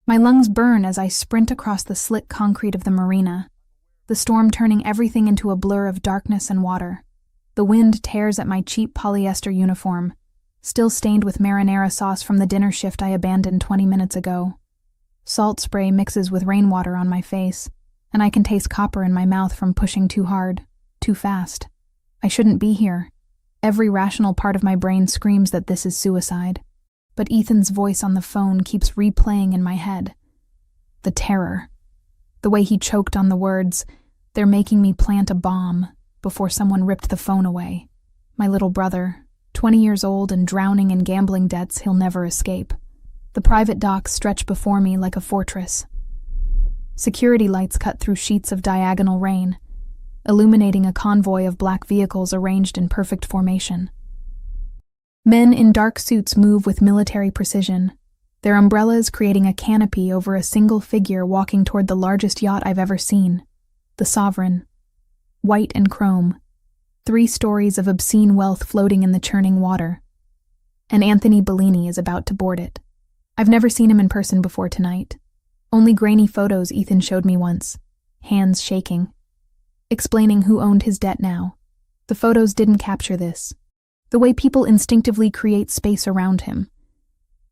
My lungs burn as I sprint across the slick concrete of the marina, the storm turning everything into a blur of darkness and water. The wind tears at my cheap polyester uniform, still stained with marinara sauce from the dinner shift I abandoned 20 minutes ago. Salt spray mixes with rainwater on my face, and I can taste copper in my mouth from pushing too hard, too fast. I shouldn't be here. Every rational part of my brain screams that this is suicide. But Ethan's voice on the phone keeps replaying in my head. The terror. The way he choked on the words, "They're making me plant a bomb," before someone ripped the phone away. My little brother, 20 years old and drowning in gambling debts he'll never escape. The private docks stretch before me like a fortress. Security lights cut through sheets of diagonal rain, illuminating a convoy of black vehicles arranged in perfect formation. Men in dark suits move with military precision, their umbrellas creating a canopy over a single figure walking toward the largest yacht I've ever seen, the Sovereign. White and chrome, 3 stories of obscene wealth floating in the churning water. And Anthony Bellini is about to board it. I've never seen him in person before tonight. Only grainy photos Ethan showed me once, hands shaking, explaining who owned his debt now. The photos didn't capture this. The way people instinctively create space around him.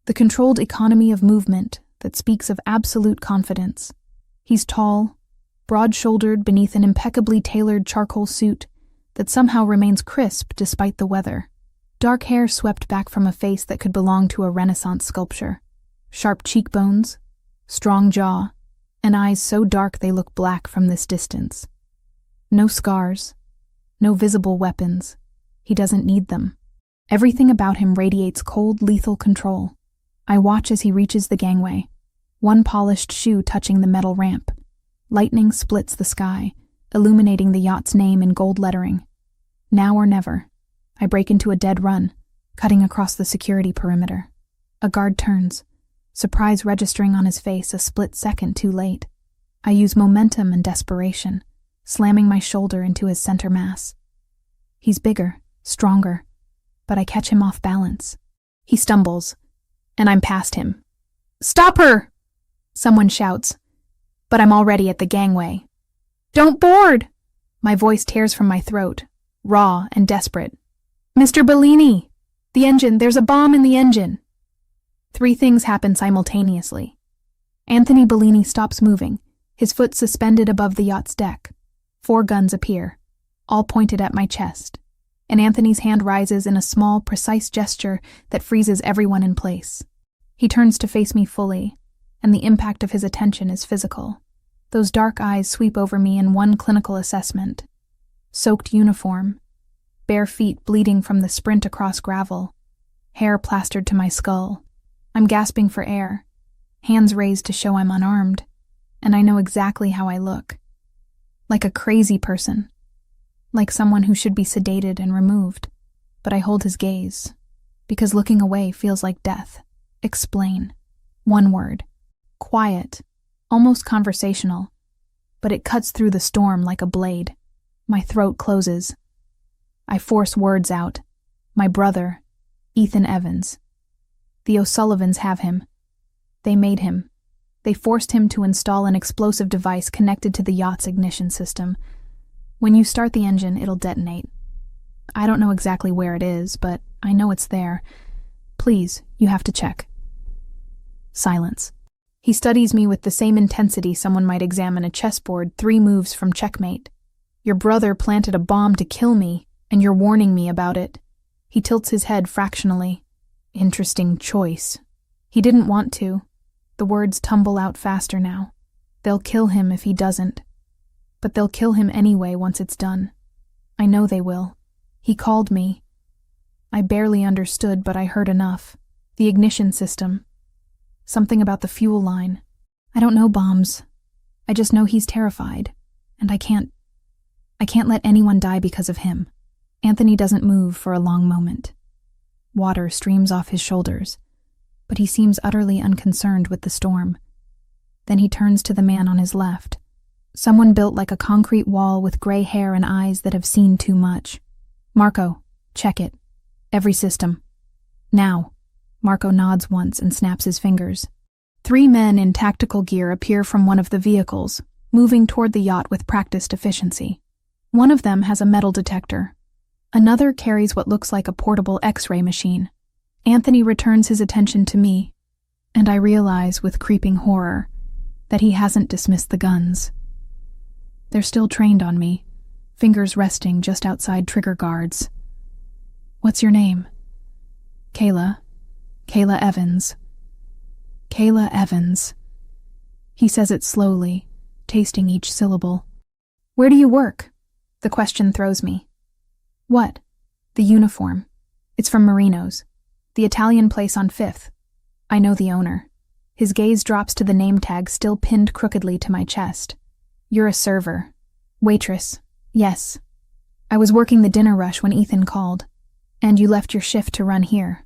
The controlled economy of movement that speaks of absolute confidence. He's tall, broad-shouldered beneath an impeccably tailored charcoal suit that somehow remains crisp despite the weather. Dark hair swept back from a face that could belong to a Renaissance sculpture. Sharp cheekbones, strong jaw, and eyes so dark they look black from this distance. No scars, no visible weapons. He doesn't need them. Everything about him radiates cold, lethal control. I watch as he reaches the gangway, one polished shoe touching the metal ramp. Lightning splits the sky, illuminating the yacht's name in gold lettering. Now or never. I break into a dead run, cutting across the security perimeter. A guard turns, surprise registering on his face a split second too late. I use momentum and desperation, slamming my shoulder into his center mass. He's bigger, stronger, but I catch him off balance. He stumbles, and I'm past him. "Stop her!" Someone shouts, but I'm already at the gangway. "Don't board!" My voice tears from my throat, raw and desperate. "Mr. Bellini! The engine, there's a bomb in the engine!" 3 things happen simultaneously. Anthony Bellini stops moving, his foot suspended above the yacht's deck. 4 guns appear, all pointed at my chest, and Anthony's hand rises in a small, precise gesture that freezes everyone in place. He turns to face me fully, and the impact of his attention is physical. Those dark eyes sweep over me in one clinical assessment. Soaked uniform, bare feet bleeding from the sprint across gravel, hair plastered to my skull. I'm gasping for air, hands raised to show I'm unarmed, and I know exactly how I look. Like a crazy person. Like someone who should be sedated and removed. But I hold his gaze, because looking away feels like death. Explain. 1 word. Quiet, almost conversational, but it cuts through the storm like a blade. My throat closes. I force words out. My brother, Ethan Evans. The O'Sullivans have him. They made him. They forced him to install an explosive device connected to the yacht's ignition system. When you start the engine, it'll detonate. I don't know exactly where it is, but I know it's there. Please, you have to check. Silence. He studies me with the same intensity someone might examine a chessboard 3 moves from checkmate. Your brother planted a bomb to kill me, and you're warning me about it. He tilts his head fractionally. Interesting choice. He didn't want to. The words tumble out faster now. They'll kill him if he doesn't. But they'll kill him anyway once it's done. I know they will. He called me. I barely understood, but I heard enough. The ignition system. Something about the fuel line. I don't know bombs. I just know he's terrified. And I can't let anyone die because of him. Anthony doesn't move for a long moment. Water streams off his shoulders, but he seems utterly unconcerned with the storm. Then he turns to the man on his left. Someone built like a concrete wall with gray hair and eyes that have seen too much. "Marco, check it. Every system. Now." Marco nods once and snaps his fingers. 3 men in tactical gear appear from one of the vehicles, moving toward the yacht with practiced efficiency. One of them has a metal detector. Another carries what looks like a portable X-ray machine. Anthony returns his attention to me, and I realize with creeping horror that he hasn't dismissed the guns. They're still trained on me, fingers resting just outside trigger guards. "What's your name?" "Kayla. Kayla Evans." "Kayla Evans." He says it slowly, tasting each syllable. "Where do you work?" The question throws me. "What?" "The uniform. It's from Marino's. The Italian place on 5th. I know the owner." His gaze drops to the name tag still pinned crookedly to my chest. "You're a server." "Waitress. Yes. I was working the dinner rush when Ethan called. And you left your shift to run here.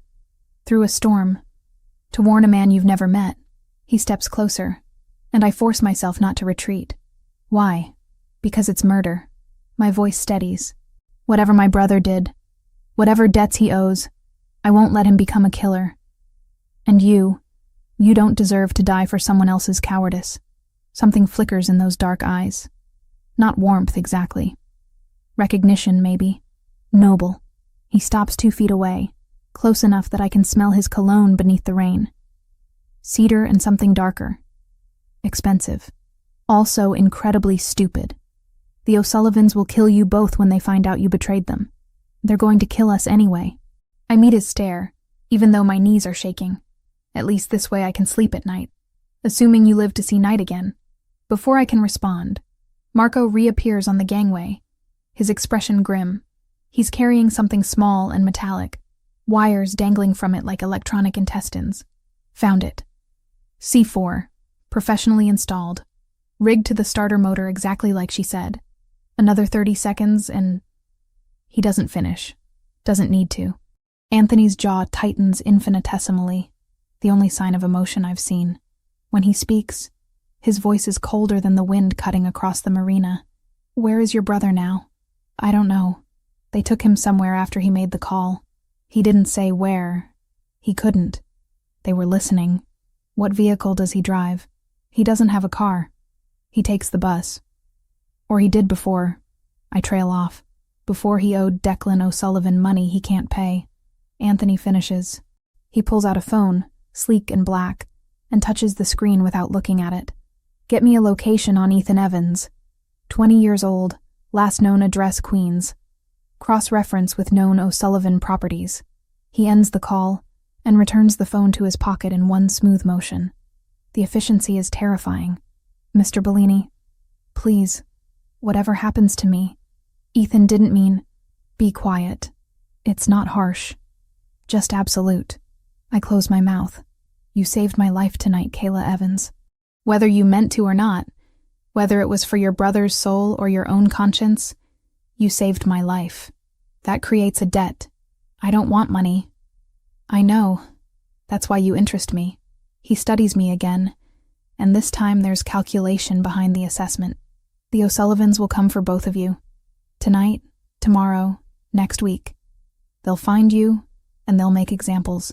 Through a storm. To warn a man you've never met." He steps closer, and I force myself not to retreat. "Why?" "Because it's murder." My voice steadies. "Whatever my brother did, whatever debts he owes, I won't let him become a killer. And you don't deserve to die for someone else's cowardice." Something flickers in those dark eyes. Not warmth exactly. Recognition, maybe. Noble. He stops 2 feet away, close enough that I can smell his cologne beneath the rain. Cedar and something darker. Expensive. Also incredibly stupid. The O'Sullivans will kill you both when they find out you betrayed them. They're going to kill us anyway. I meet his stare, even though my knees are shaking. At least this way I can sleep at night, assuming you live to see night again. Before I can respond, Marco reappears on the gangway, his expression grim. He's carrying something small and metallic, wires dangling from it like electronic intestines. Found it. C4, professionally installed, rigged to the starter motor exactly like she said. Another 30 seconds and... He doesn't finish. Doesn't need to. Anthony's jaw tightens infinitesimally, the only sign of emotion I've seen. When he speaks, his voice is colder than the wind cutting across the marina. "Where is your brother now?" "I don't know. They took him somewhere after he made the call. He didn't say where. He couldn't. They were listening. What vehicle does he drive? He doesn't have a car. He takes the bus. Or he did before." I trail off. "Before he owed Declan O'Sullivan money he can't pay." Anthony finishes. He pulls out a phone, sleek and black, and touches the screen without looking at it. "Get me a location on Ethan Evans. 20 years old, last known address Queens. Cross-reference with known O'Sullivan properties." He ends the call and returns the phone to his pocket in one smooth motion. The efficiency is terrifying. "Mr. Bellini, please, whatever happens to me, Ethan didn't mean..." "Be quiet. It's not harsh. Just absolute." I close my mouth. "You saved my life tonight, Kayla Evans. Whether you meant to or not, whether it was for your brother's soul or your own conscience, you saved my life. That creates a debt. I don't want money." "I know. That's why you interest me." He studies me again, and this time there's calculation behind the assessment. "The O'Sullivans will come for both of you. Tonight, tomorrow, next week. They'll find you, and they'll make examples.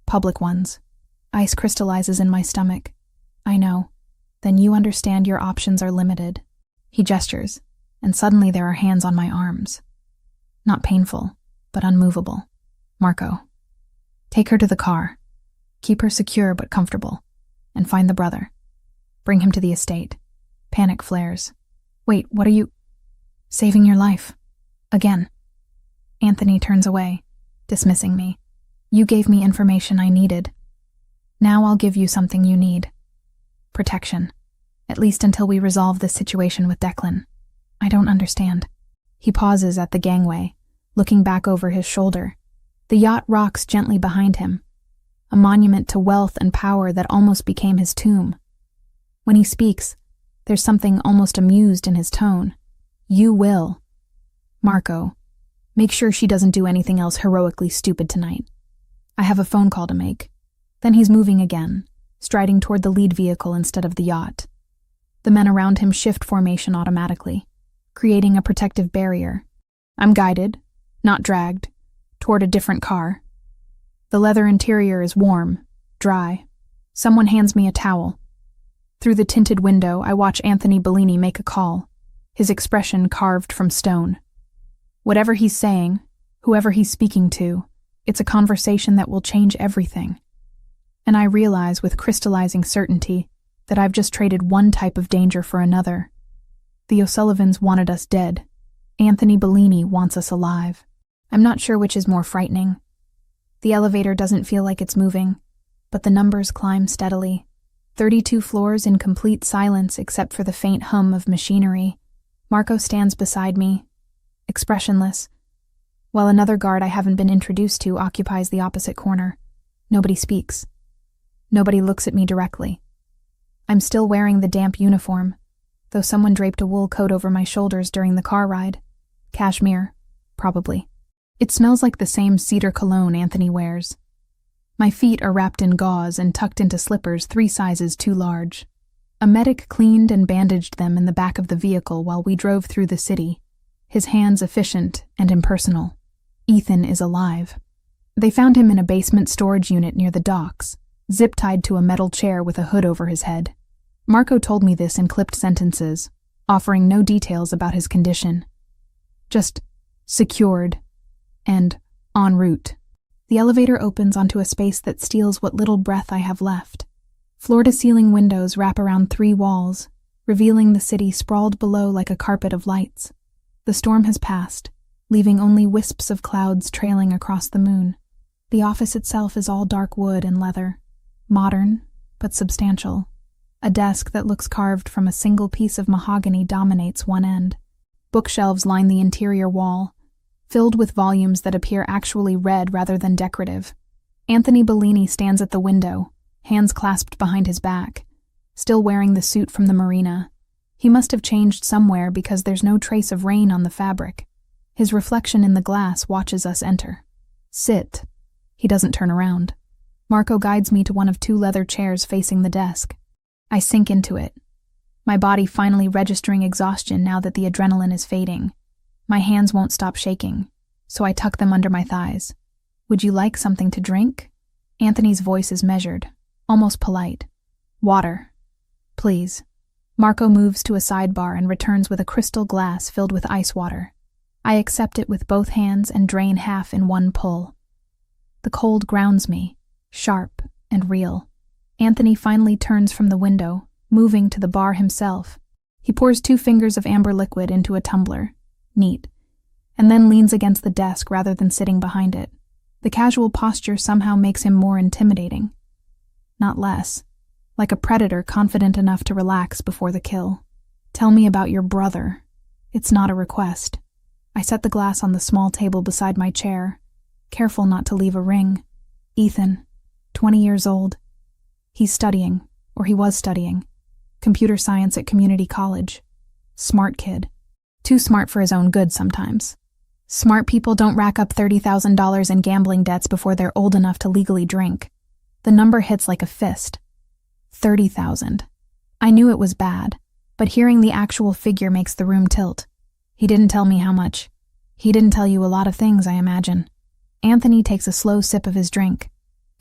Public ones." Ice crystallizes in my stomach. "I know. Then you understand your options are limited." He gestures, and suddenly there are hands on my arms. Not painful, but unmovable. "Marco, take her to the car. Keep her secure but comfortable. And find the brother. Bring him to the estate." Panic flares. "Wait, what are you..." "Saving your life. Again." Anthony turns away, dismissing me. "You gave me information I needed. Now I'll give you something you need. Protection. At least until we resolve this situation with Declan." "I don't understand." He pauses at the gangway, looking back over his shoulder. The yacht rocks gently behind him, a monument to wealth and power that almost became his tomb. When he speaks, there's something almost amused in his tone. "You will. Marco, make sure she doesn't do anything else heroically stupid tonight. I have a phone call to make." Then he's moving again, striding toward the lead vehicle instead of the yacht. The men around him shift formation automatically, creating a protective barrier. I'm guided, not dragged, toward a different car. The leather interior is warm, dry. Someone hands me a towel. Through the tinted window, I watch Anthony Bellini make a call, his expression carved from stone. Whatever he's saying, whoever he's speaking to, it's a conversation that will change everything. And I realize with crystallizing certainty that I've just traded one type of danger for another. The O'Sullivans wanted us dead. Anthony Bellini wants us alive. I'm not sure which is more frightening. The elevator doesn't feel like it's moving, but the numbers climb steadily. 32 floors in complete silence except for the faint hum of machinery. Marco stands beside me, expressionless, while another guard I haven't been introduced to occupies the opposite corner. Nobody speaks. Nobody looks at me directly. I'm still wearing the damp uniform, though someone draped a wool coat over my shoulders during the car ride. Cashmere, probably. It smells like the same cedar cologne Anthony wears. My feet are wrapped in gauze and tucked into slippers 3 sizes too large. A medic cleaned and bandaged them in the back of the vehicle while we drove through the city, his hands efficient and impersonal. Ethan is alive. They found him in a basement storage unit near the docks, zip-tied to a metal chair with a hood over his head. Marco told me this in clipped sentences, offering no details about his condition. Just secured and en route. The elevator opens onto a space that steals what little breath I have left. Floor-to-ceiling windows wrap around 3 walls, revealing the city sprawled below like a carpet of lights. The storm has passed, leaving only wisps of clouds trailing across the moon. The office itself is all dark wood and leather, modern but substantial. A desk that looks carved from a single piece of mahogany dominates one end. Bookshelves line the interior wall, filled with volumes that appear actually read rather than decorative. Anthony Bellini stands at the window, hands clasped behind his back, still wearing the suit from the marina. He must have changed somewhere because there's no trace of rain on the fabric. His reflection in the glass watches us enter. Sit. He doesn't turn around. Marco guides me to one of 2 leather chairs facing the desk. I sink into it, my body finally registering exhaustion now that the adrenaline is fading. My hands won't stop shaking, so I tuck them under my thighs. Would you like something to drink? Anthony's voice is measured, almost polite. Water. Please. Marco moves to a sidebar and returns with a crystal glass filled with ice water. I accept it with both hands and drain half in one pull. The cold grounds me, sharp and real. Anthony finally turns from the window, moving to the bar himself. He pours 2 fingers of amber liquid into a tumbler, neat, and then leans against the desk rather than sitting behind it. The casual posture somehow makes him more intimidating. Not less, like a predator confident enough to relax before the kill. Tell me about your brother. It's not a request. I set the glass on the small table beside my chair, careful not to leave a ring. Ethan, 20 years old. He's studying, or he was studying, computer science at community college. Smart kid. Too smart for his own good sometimes. Smart people don't rack up $30,000 in gambling debts before they're old enough to legally drink. The number hits like a fist. 30,000. I knew it was bad, but hearing the actual figure makes the room tilt. He didn't tell me how much. He didn't tell you a lot of things, I imagine. Anthony takes a slow sip of his drink.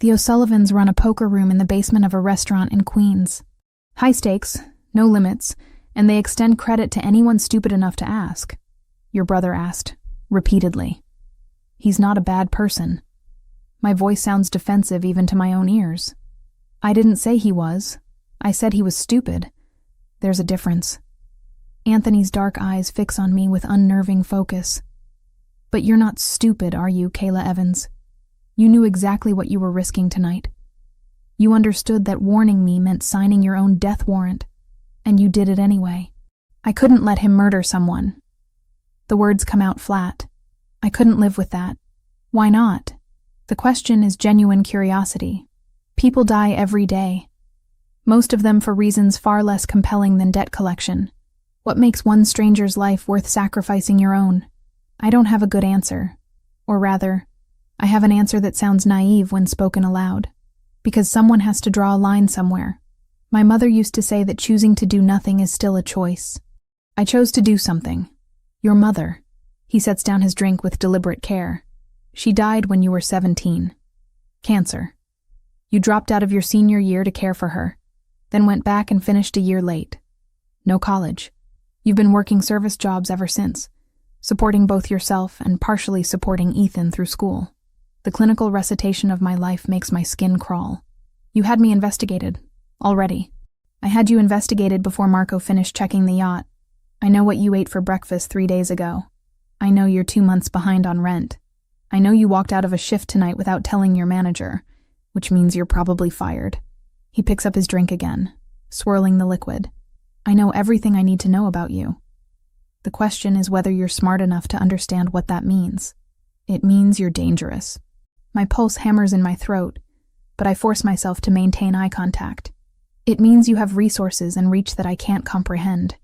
The O'Sullivans run a poker room in the basement of a restaurant in Queens. High stakes, no limits, and they extend credit to anyone stupid enough to ask. Your brother asked, repeatedly. He's not a bad person. My voice sounds defensive even to my own ears. I didn't say he was. I said he was stupid. There's a difference. Anthony's dark eyes fix on me with unnerving focus. But you're not stupid, are you, Kayla Evans? You knew exactly what you were risking tonight. You understood that warning me meant signing your own death warrant, and you did it anyway. I couldn't let him murder someone. The words come out flat. I couldn't live with that. Why not? The question is genuine curiosity. People die every day. Most of them for reasons far less compelling than debt collection. What makes one stranger's life worth sacrificing your own? I don't have a good answer. Or rather, I have an answer that sounds naive when spoken aloud. Because someone has to draw a line somewhere. My mother used to say that choosing to do nothing is still a choice. I chose to do something. Your mother. He sets down his drink with deliberate care. She died when you were 17. Cancer. You dropped out of your senior year to care for her, then went back and finished a year late. No college. You've been working service jobs ever since, supporting both yourself and partially supporting Ethan through school. The clinical recitation of my life makes my skin crawl. You had me investigated, already. I had you investigated before Marco finished checking the yacht. I know what you ate for breakfast 3 days ago. I know you're 2 months behind on rent. I know you walked out of a shift tonight without telling your manager, which means you're probably fired. He picks up his drink again, swirling the liquid. I know everything I need to know about you. The question is whether you're smart enough to understand what that means. It means you're dangerous. My pulse hammers in my throat, but I force myself to maintain eye contact. It means you have resources and reach that I can't comprehend.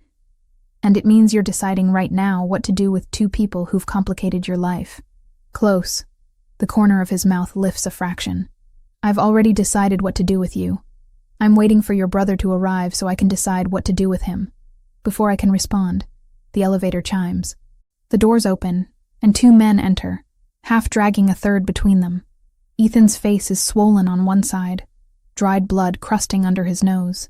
And it means you're deciding right now what to do with 2 people who've complicated your life. Close. The corner of his mouth lifts a fraction. I've already decided what to do with you. I'm waiting for your brother to arrive so I can decide what to do with him. Before I can respond, the elevator chimes. The doors open, and 2 men enter, half dragging a third between them. Ethan's face is swollen on one side, dried blood crusting under his nose.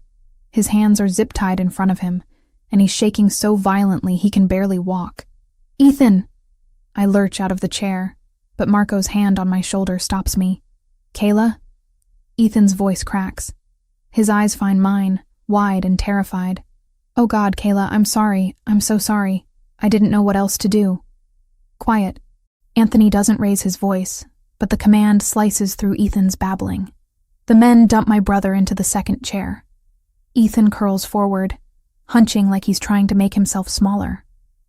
His hands are zip-tied in front of him, and he's shaking so violently he can barely walk. Ethan! I lurch out of the chair, but Marco's hand on my shoulder stops me. Kayla? Ethan's voice cracks. His eyes find mine, wide and terrified. Oh God, Kayla, I'm sorry. I'm so sorry. I didn't know what else to do. Quiet. Anthony doesn't raise his voice, but the command slices through Ethan's babbling. The men dump my brother into the second chair. Ethan curls forward, hunching like he's trying to make himself smaller.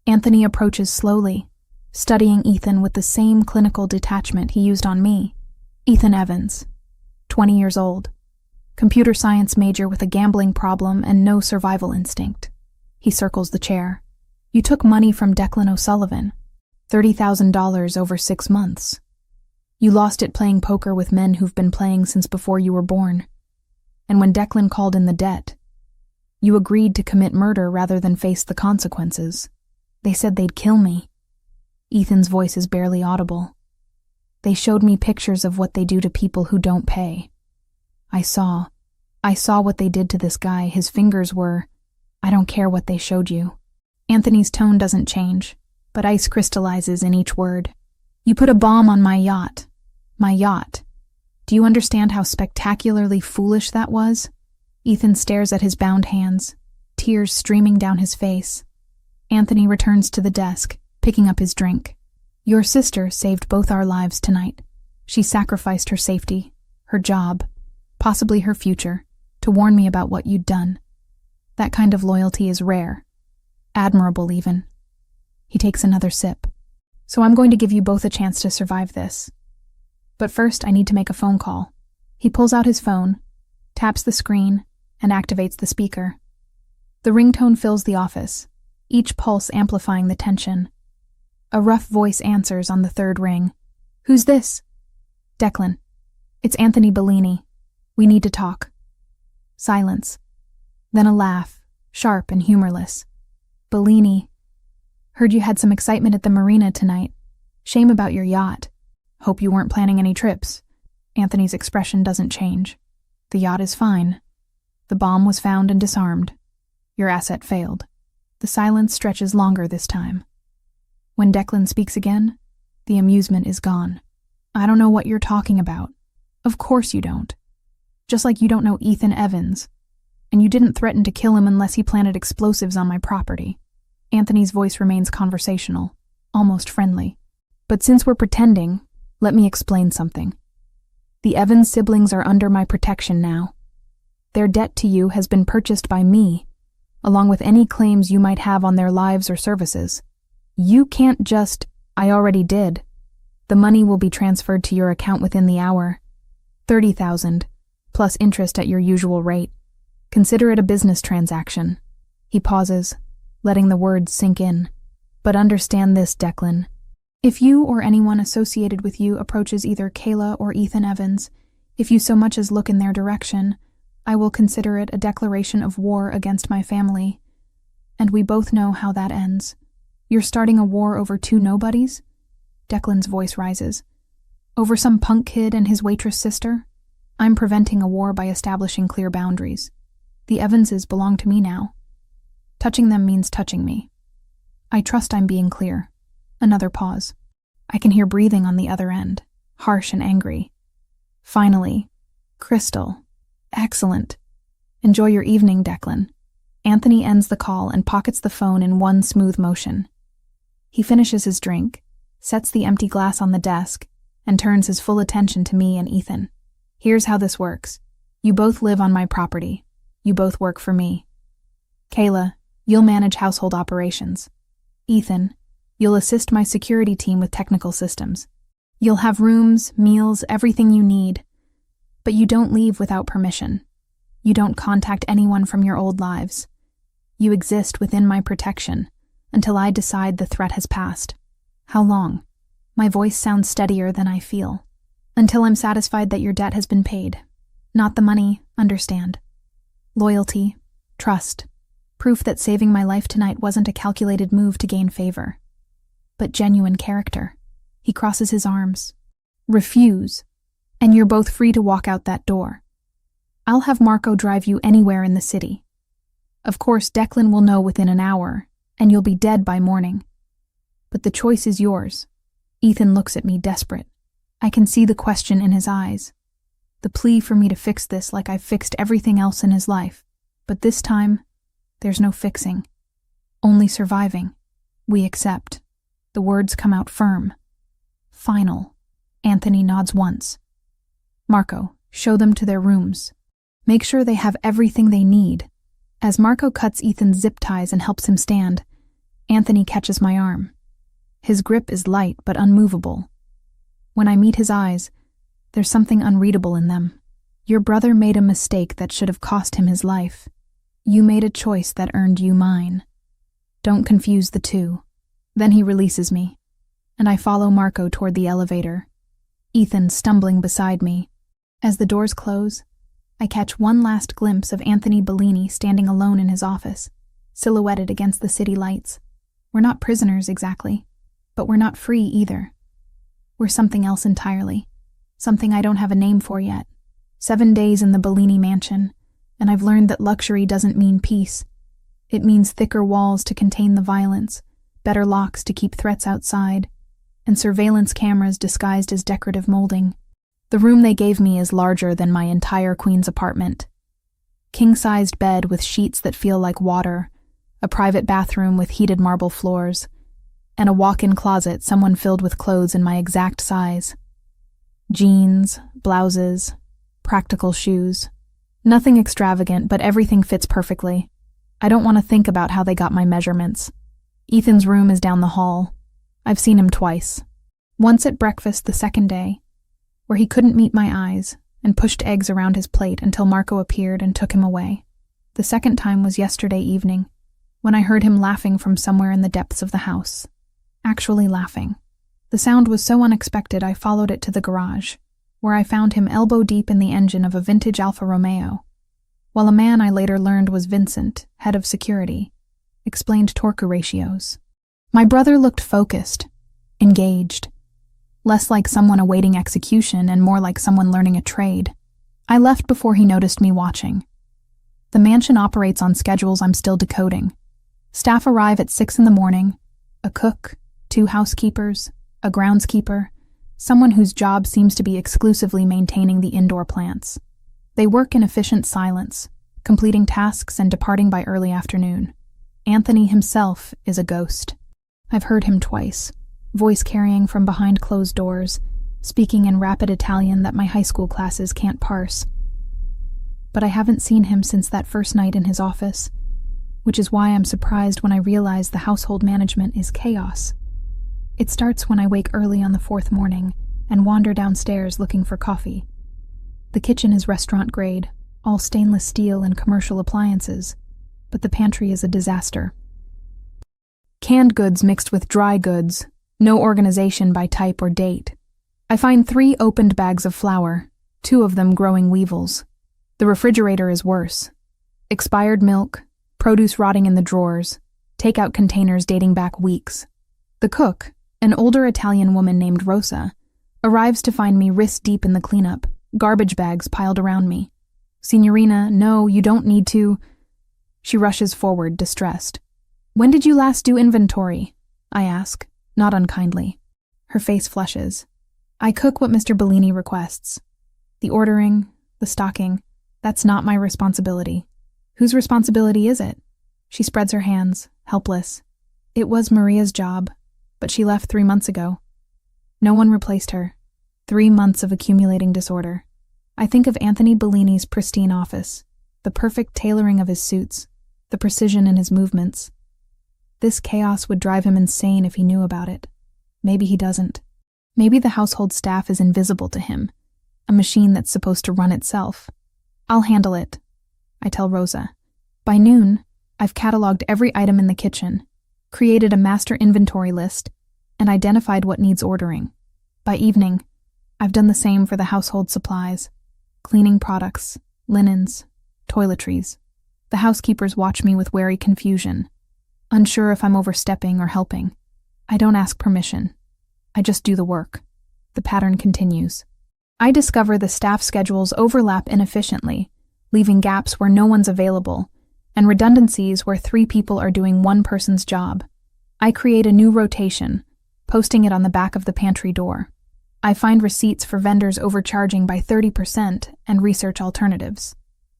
Anthony approaches slowly, studying Ethan with the same clinical detachment he used on me. Ethan Evans, 20 years old. Computer science major with a gambling problem and no survival instinct. He circles the chair. You took money from Declan O'Sullivan. $30,000 over 6 months. You lost it playing poker with men who've been playing since before you were born. And when Declan called in the debt, you agreed to commit murder rather than face the consequences. They said they'd kill me. Ethan's voice is barely audible. They showed me pictures of what they do to people who don't pay. I saw what they did to this guy. His fingers were... I don't care what they showed you. Anthony's tone doesn't change, but ice crystallizes in each word. You put a bomb on my yacht. My yacht. Do you understand how spectacularly foolish that was? Ethan stares at his bound hands, tears streaming down his face. Anthony returns to the desk, picking up his drink. Your sister saved both our lives tonight. She sacrificed her safety, her job, possibly her future, to warn me about what you'd done. That kind of loyalty is rare. Admirable, even. He takes another sip. So I'm going to give you both a chance to survive this. But first, I need to make a phone call. He pulls out his phone, taps the screen, and activates the speaker. The ringtone fills the office, each pulse amplifying the tension. A rough voice answers on the third ring. Who's this? Declan. It's Anthony Bellini. We need to talk. Silence. Then a laugh, sharp and humorless. Bellini. Heard you had some excitement at the marina tonight. Shame about your yacht. Hope you weren't planning any trips. Anthony's expression doesn't change. The yacht is fine. The bomb was found and disarmed. Your asset failed. The silence stretches longer this time. When Declan speaks again, the amusement is gone. I don't know what you're talking about. Of course you don't. Just like you don't know Ethan Evans. And you didn't threaten to kill him unless he planted explosives on my property. Anthony's voice remains conversational, almost friendly. But since we're pretending, let me explain something. The Evans siblings are under my protection now. Their debt to you has been purchased by me, along with any claims you might have on their lives or services. You can't just... I already did. The money will be transferred to your account within the hour. $30,000, plus interest at your usual rate. Consider it a business transaction. He pauses, letting the words sink in. But understand this, Declan. If you or anyone associated with you approaches either Kayla or Ethan Evans, if you so much as look in their direction, I will consider it a declaration of war against my family. And we both know how that ends. You're starting a war over 2 nobodies? Declan's voice rises. Over some punk kid and his waitress sister? I'm preventing a war by establishing clear boundaries. The Evanses belong to me now. Touching them means touching me. I trust I'm being clear. Another pause. I can hear breathing on the other end, harsh and angry. Finally, Crystal. Excellent. Enjoy your evening, Declan. Anthony ends the call and pockets the phone in one smooth motion. He finishes his drink, sets the empty glass on the desk, and turns his full attention to me and Ethan. Here's how this works. You both live on my property. You both work for me. Kayla, you'll manage household operations. Ethan, you'll assist my security team with technical systems. You'll have rooms, meals, everything you need. But you don't leave without permission. You don't contact anyone from your old lives. You exist within my protection until I decide the threat has passed. How long? My voice sounds steadier than I feel. Until I'm satisfied that your debt has been paid. Not the money, understand. Loyalty, trust, proof that saving my life tonight wasn't a calculated move to gain favor, but genuine character. He crosses his arms. Refuse, and you're both free to walk out that door. I'll have Marco drive you anywhere in the city. Of course, Declan will know within an hour, and you'll be dead by morning. But the choice is yours. Ethan looks at me desperate. I can see the question in his eyes. The plea for me to fix this like I've fixed everything else in his life. But this time, there's no fixing. Only surviving. We accept. The words come out firm. Final. Anthony nods once. Marco, show them to their rooms. Make sure they have everything they need. As Marco cuts Ethan's zip ties and helps him stand, Anthony catches my arm. His grip is light but unmovable. When I meet his eyes, there's something unreadable in them. Your brother made a mistake that should have cost him his life. You made a choice that earned you mine. Don't confuse the two. Then he releases me, and I follow Marco toward the elevator, Ethan stumbling beside me. As the doors close, I catch one last glimpse of Anthony Bellini standing alone in his office, silhouetted against the city lights. We're not prisoners exactly, but we're not free either. We're something else entirely, something I don't have a name for yet. 7 days in the Bellini mansion, and I've learned that luxury doesn't mean peace. It means thicker walls to contain the violence, better locks to keep threats outside, and surveillance cameras disguised as decorative molding. The room they gave me is larger than my entire queen's apartment. King-sized bed with sheets that feel like water, a private bathroom with heated marble floors, and a walk-in closet someone filled with clothes in my exact size. Jeans, blouses, practical shoes. Nothing extravagant, but everything fits perfectly. I don't want to think about how they got my measurements. Ethan's room is down the hall. I've seen him twice. Once at breakfast the second day, where he couldn't meet my eyes and pushed eggs around his plate until Marco appeared and took him away. The second time was yesterday evening, when I heard him laughing from somewhere in the depths of the house. Actually laughing. The sound was so unexpected I followed it to the garage, where I found him elbow-deep in the engine of a vintage Alfa Romeo, while a man I later learned was Vincent, head of security, explained torque ratios. My brother looked focused, engaged, less like someone awaiting execution and more like someone learning a trade. I left before he noticed me watching. The mansion operates on schedules I'm still decoding. Staff arrive at 6 a.m, a cook, 2 housekeepers, a groundskeeper, someone whose job seems to be exclusively maintaining the indoor plants. They work in efficient silence, completing tasks and departing by early afternoon. Anthony himself is a ghost. I've heard him twice, voice carrying from behind closed doors, speaking in rapid Italian that my high school classes can't parse. But I haven't seen him since that first night in his office, which is why I'm surprised when I realize the household management is chaos. It starts when I wake early on the 4th morning and wander downstairs looking for coffee. The kitchen is restaurant grade, all stainless steel and commercial appliances, but the pantry is a disaster. Canned goods mixed with dry goods, no organization by type or date. I find 3 opened bags of flour, 2 of them growing weevils. The refrigerator is worse. Expired milk, produce rotting in the drawers, takeout containers dating back weeks. The cook, an older Italian woman named Rosa, arrives to find me wrist-deep in the cleanup, garbage bags piled around me. "Signorina, no, you don't need to." She rushes forward, distressed. "When did you last do inventory?" I ask, not unkindly. Her face flushes. "I cook what Mr. Bellini requests. The ordering, the stocking, that's not my responsibility." "Whose responsibility is it?" She spreads her hands, helpless. "It was Maria's job, but she left 3 months ago. No one replaced her. 3 months of accumulating disorder. I think of Anthony Bellini's pristine office, the perfect tailoring of his suits, the precision in his movements. This chaos would drive him insane if he knew about it. Maybe he doesn't. Maybe the household staff is invisible to him, a machine that's supposed to run itself. I'll handle it, I tell Rosa. By noon, I've cataloged every item in the kitchen, created a master inventory list, and identified what needs ordering. By evening, I've done the same for the household supplies, cleaning products, linens, toiletries. The housekeepers watch me with wary confusion, unsure if I'm overstepping or helping. I don't ask permission. I just do the work. The pattern continues. I discover the staff schedules overlap inefficiently, leaving gaps where no one's available, and redundancies where 3 people are doing one person's job. I create a new rotation, posting it on the back of the pantry door. I find receipts for vendors overcharging by 30% and research alternatives.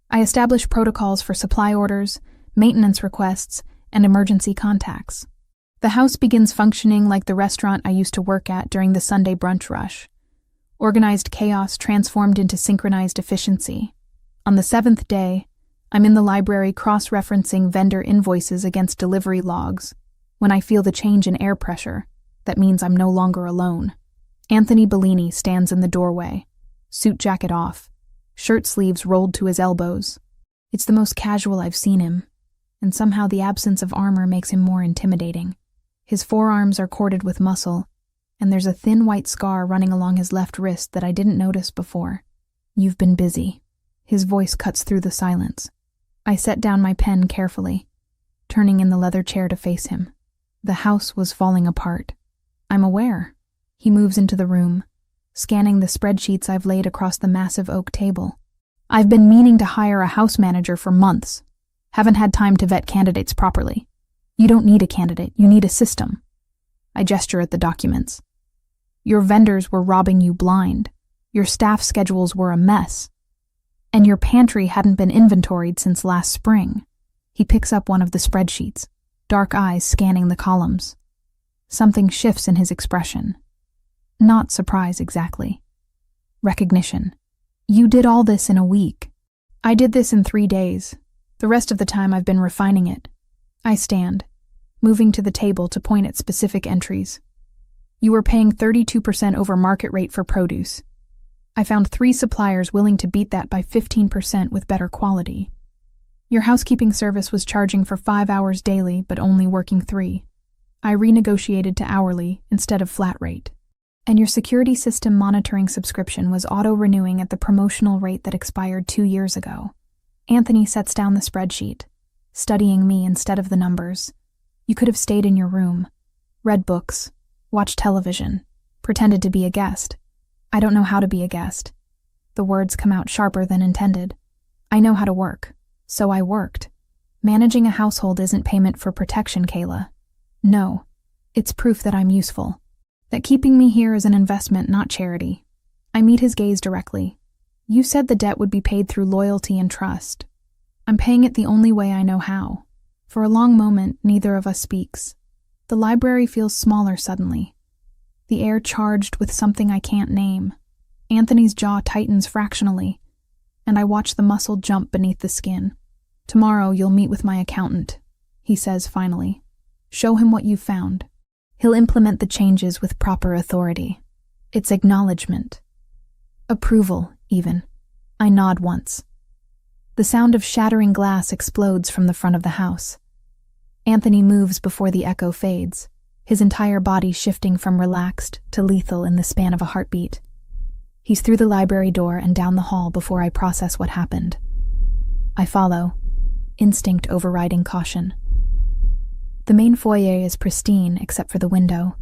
I establish protocols for supply orders, maintenance requests, and emergency contacts. The house begins functioning like the restaurant I used to work at during the Sunday brunch rush. Organized chaos transformed into synchronized efficiency. On the 7th day, I'm in the library cross-referencing vendor invoices against delivery logs. When I feel the change in air pressure, that means I'm no longer alone. Anthony Bellini stands in the doorway, suit jacket off, shirt sleeves rolled to his elbows. It's the most casual I've seen him, and somehow the absence of armor makes him more intimidating. His forearms are corded with muscle, and there's a thin white scar running along his left wrist that I didn't notice before. "You've been busy." His voice cuts through the silence. I set down my pen carefully, turning in the leather chair to face him. The house was falling apart. I'm aware. He moves into the room, scanning the spreadsheets I've laid across the massive oak table. "I've been meaning to hire a house manager for months. Haven't had time to vet candidates properly. You don't need a candidate, you need a system." I gesture at the documents. "Your vendors were robbing you blind. Your staff schedules were a mess. And your pantry hadn't been inventoried since last spring." He picks up one of the spreadsheets, dark eyes scanning the columns. Something shifts in his expression. Not surprise exactly. Recognition. "You did all this in a week." "I did this in 3 days. The rest of the time I've been refining it." I stand, moving to the table to point at specific entries. "You were paying 32% over market rate for produce. I found 3 suppliers willing to beat that by 15% with better quality. Your housekeeping service was charging for 5 hours daily but only working 3. I renegotiated to hourly instead of flat rate. And your security system monitoring subscription was auto-renewing at the promotional rate that expired 2 years ago." Anthony sets down the spreadsheet, studying me instead of the numbers. "You could have stayed in your room, read books, watched television, pretended to be a guest. I don't know how to be a guest." The words come out sharper than intended. "I know how to work, so I worked. Managing a household isn't payment for protection, Kayla. No, it's proof that I'm useful. That keeping me here is an investment, not charity." I meet his gaze directly. "You said the debt would be paid through loyalty and trust. I'm paying it the only way I know how." For a long moment, neither of us speaks. The library feels smaller suddenly, the air charged with something I can't name. Anthony's jaw tightens fractionally, and I watch the muscle jump beneath the skin. "Tomorrow you'll meet with my accountant," he says finally. "Show him what you've found. He'll implement the changes with proper authority." It's acknowledgement. Approval, even. I nod once. The sound of shattering glass explodes from the front of the house. Anthony moves before the echo fades, his entire body shifting from relaxed to lethal in the span of a heartbeat. He's through the library door and down the hall before I process what happened. I follow, instinct overriding caution. The main foyer is pristine except for the window.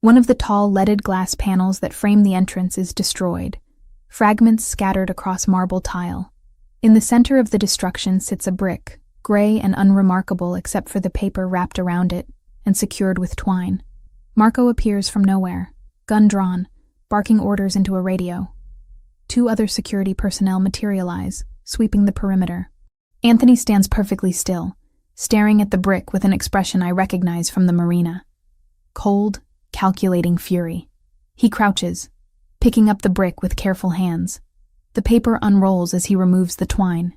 One of the tall leaded glass panels that frame the entrance is destroyed, fragments scattered across marble tile. In the center of the destruction sits a brick, gray and unremarkable except for the paper wrapped around it and secured with twine. Marco appears from nowhere, gun drawn, barking orders into a radio. 2 other security personnel materialize, sweeping the perimeter. Anthony stands perfectly still, staring at the brick with an expression I recognize from the marina. Cold, calculating fury. He crouches, picking up the brick with careful hands. The paper unrolls as he removes the twine.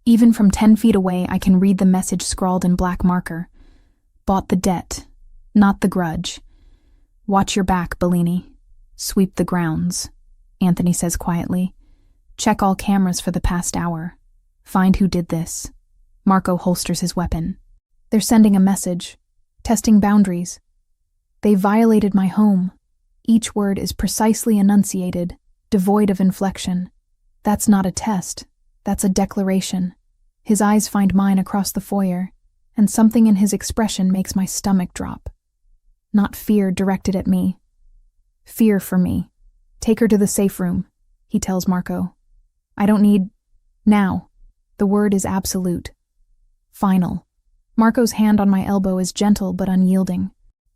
Even from 10 feet away, I can read the message scrawled in black marker. Bought the debt, not the grudge. Watch your back, Bellini. Sweep the grounds, Anthony says quietly. Check all cameras for the past hour. Find who did this. Marco holsters his weapon. They're sending a message, testing boundaries. They violated my home. Each word is precisely enunciated, devoid of inflection. That's not a test. That's a declaration. His eyes find mine across the foyer, and something in his expression makes my stomach drop. Not fear directed at me. Fear for me. Take her to the safe room, he tells Marco. I don't need... now. The word is absolute. Final. Marco's hand on my elbow is gentle but unyielding.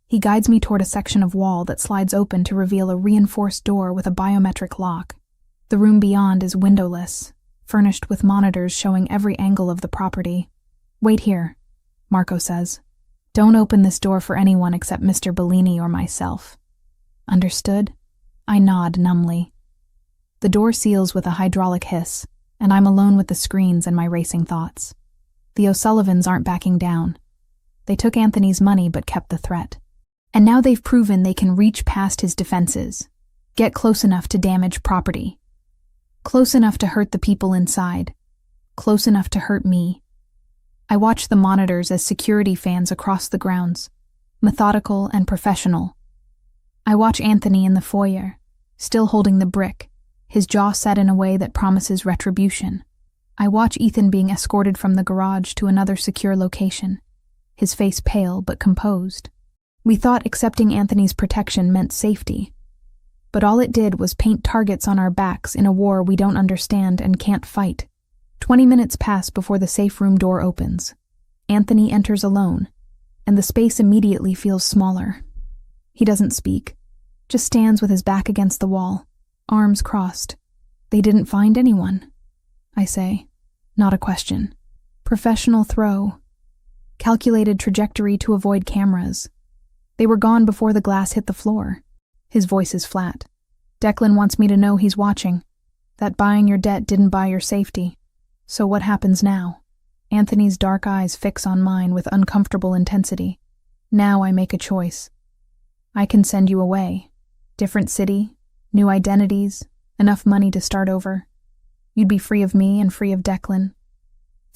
He guides me toward a section of wall that slides open to reveal a reinforced door with a biometric lock. The room beyond is windowless, furnished with monitors showing every angle of the property. Wait here, Marco says. Don't open this door for anyone except Mr. Bellini or myself. Understood? I nod numbly. The door seals with a hydraulic hiss, and I'm alone with the screens and my racing thoughts. The O'Sullivans aren't backing down. They took Anthony's money but kept the threat. And now they've proven they can reach past his defenses, get close enough to damage property, close enough to hurt the people inside, close enough to hurt me. I watch the monitors as security fans across the grounds, methodical and professional. I watch Anthony in the foyer, still holding the brick, his jaw set in a way that promises retribution. I watch Ethan being escorted from the garage to another secure location, his face pale but composed. We thought accepting Anthony's protection meant safety, but all it did was paint targets on our backs in a war we don't understand and can't fight. 20 minutes pass before the safe room door opens. Anthony enters alone, and the space immediately feels smaller. He doesn't speak, just stands with his back against the wall, arms crossed. They didn't find anyone, I say. Not a question. Professional throw. Calculated trajectory to avoid cameras. They were gone before the glass hit the floor. His voice is flat. Declan wants me to know he's watching. That buying your debt didn't buy your safety. So what happens now? Anthony's dark eyes fix on mine with uncomfortable intensity. Now I make a choice. I can send you away. Different city, new identities, enough money to start over. You'd be free of me and free of Declan.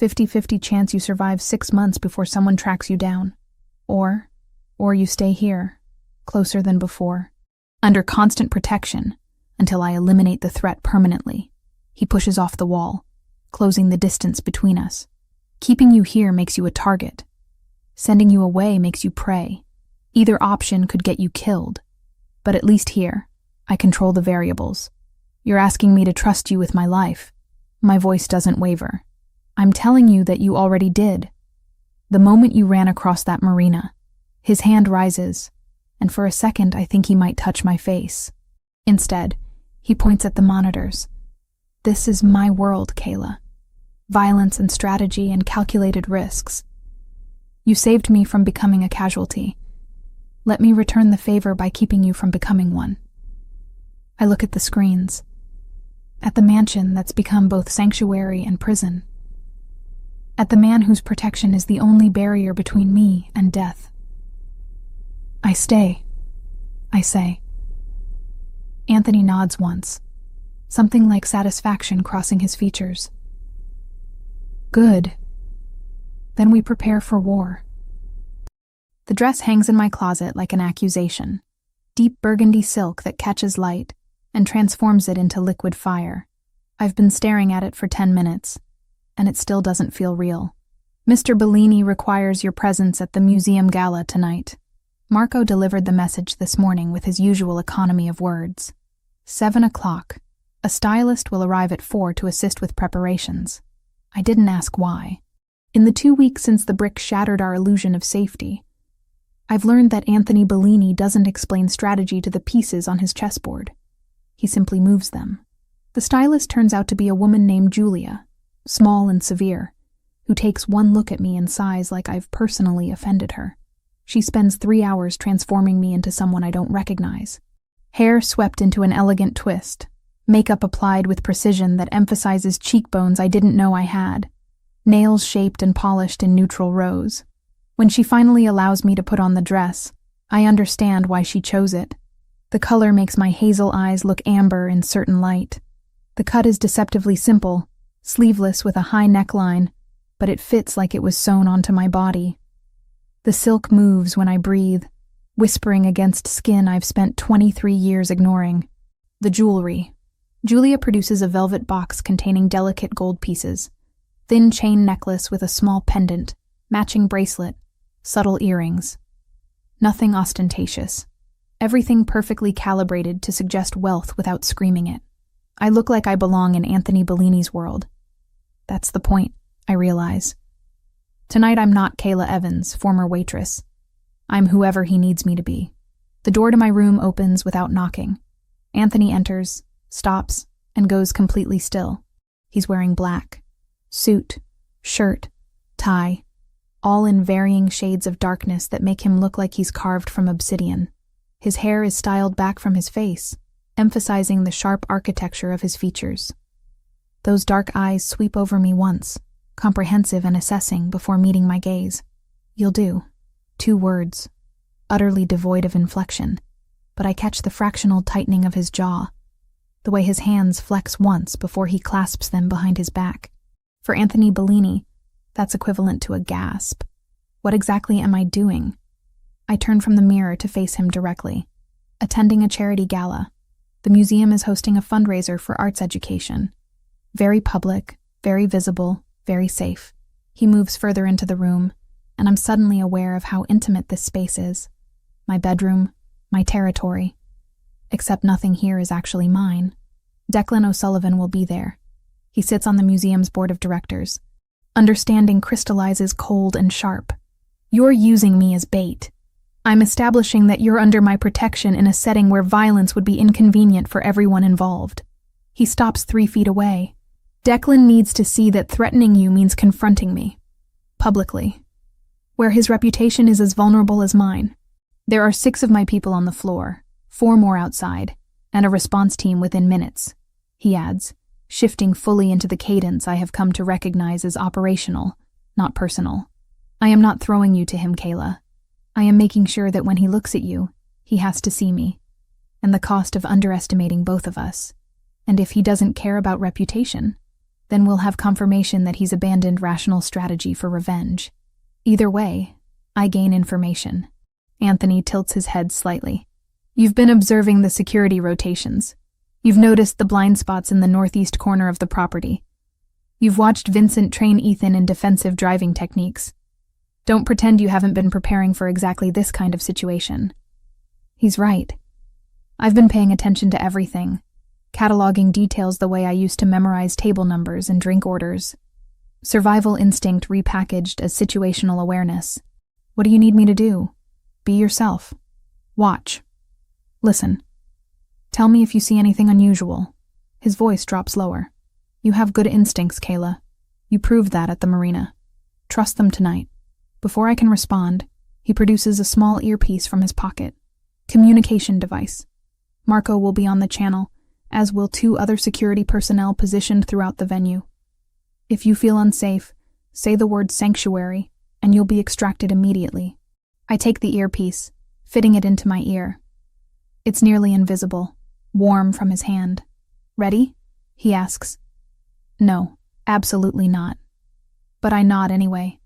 50-50 chance you survive 6 months before someone tracks you down. Or you stay here, closer than before, under constant protection, until I eliminate the threat permanently. He pushes off the wall, closing the distance between us. Keeping you here makes you a target. Sending you away makes you prey. Either option could get you killed. But at least here, I control the variables. You're asking me to trust you with my life. My voice doesn't waver. I'm telling you that you already did. The moment you ran across that marina, his hand rises, and for a second I think he might touch my face. Instead, he points at the monitors. This is my world, Kayla. Violence and strategy and calculated risks. You saved me from becoming a casualty. Let me return the favor by keeping you from becoming one. I look at the screens, at the mansion that's become both sanctuary and prison, at the man whose protection is the only barrier between me and death. I stay, I say. Anthony nods once, something like satisfaction crossing his features. Good. Then we prepare for war. The dress hangs in my closet like an accusation, deep burgundy silk that catches light and transforms it into liquid fire. I've been staring at it for 10 minutes, and it still doesn't feel real. Mr. Bellini requires your presence at the museum gala tonight. Marco delivered the message this morning with his usual economy of words. 7 o'clock, a A stylist will arrive at 4 to assist with preparations. I didn't ask why. In the 2 weeks since the brick shattered our illusion of safety, I've learned that Anthony Bellini doesn't explain strategy to the pieces on his chessboard. He simply moves them. The stylist turns out to be a woman named Julia, small and severe, who takes one look at me and sighs like I've personally offended her. She spends 3 hours transforming me into someone I don't recognize. Hair swept into an elegant twist, makeup applied with precision that emphasizes cheekbones I didn't know I had, nails shaped and polished in neutral rose. When she finally allows me to put on the dress, I understand why she chose it. The color makes my hazel eyes look amber in certain light. The cut is deceptively simple, sleeveless with a high neckline, but it fits like it was sewn onto my body. The silk moves when I breathe, whispering against skin I've spent 23 years ignoring. The jewelry. Julia produces a velvet box containing delicate gold pieces, thin chain necklace with a small pendant, matching bracelet, subtle earrings. Nothing ostentatious. Everything perfectly calibrated to suggest wealth without screaming it. I look like I belong in Anthony Bellini's world. That's the point, I realize. Tonight I'm not Kayla Evans, former waitress. I'm whoever he needs me to be. The door to my room opens without knocking. Anthony enters, stops, and goes completely still. He's wearing black. Suit, shirt, tie, all in varying shades of darkness that make him look like he's carved from obsidian. His hair is styled back from his face, emphasizing the sharp architecture of his features. Those dark eyes sweep over me once, comprehensive and assessing before meeting my gaze. You'll do. 2 words, utterly devoid of inflection, but I catch the fractional tightening of his jaw, the way his hands flex once before he clasps them behind his back. For Anthony Bellini, that's equivalent to a gasp. What exactly am I doing? I turn from the mirror to face him directly. Attending a charity gala. The museum is hosting a fundraiser for arts education. Very public, very visible, very safe. He moves further into the room, and I'm suddenly aware of how intimate this space is. My bedroom, my territory. Except nothing here is actually mine. Declan O'Sullivan will be there. He sits on the museum's board of directors. Understanding crystallizes cold and sharp. You're using me as bait. I'm establishing that you're under my protection in a setting where violence would be inconvenient for everyone involved. He stops 3 feet away. Declan needs to see that threatening you means confronting me. Publicly. Where his reputation is as vulnerable as mine. There are 6 of my people on the floor, 4 more outside, and a response team within minutes, he adds, shifting fully into the cadence I have come to recognize as operational, not personal. I am not throwing you to him, Kayla. I am making sure that when he looks at you, he has to see me, and the cost of underestimating both of us. And if he doesn't care about reputation, then we'll have confirmation that he's abandoned rational strategy for revenge. Either way, I gain information. Anthony tilts his head slightly. You've been observing the security rotations. You've noticed the blind spots in the northeast corner of the property. You've watched Vincent train Ethan in defensive driving techniques. Don't pretend you haven't been preparing for exactly this kind of situation. He's right. I've been paying attention to everything, cataloging details the way I used to memorize table numbers and drink orders. Survival instinct repackaged as situational awareness. What do you need me to do? Be yourself. Watch. Listen. Tell me if you see anything unusual. His voice drops lower. You have good instincts, Kayla. You proved that at the marina. Trust them tonight. Before I can respond, he produces a small earpiece from his pocket. Communication device. Marco will be on the channel, as will 2 other security personnel positioned throughout the venue. If you feel unsafe, say the word sanctuary, and you'll be extracted immediately. I take the earpiece, fitting it into my ear. It's nearly invisible, warm from his hand. Ready? He asks. No, absolutely not. But I nod anyway.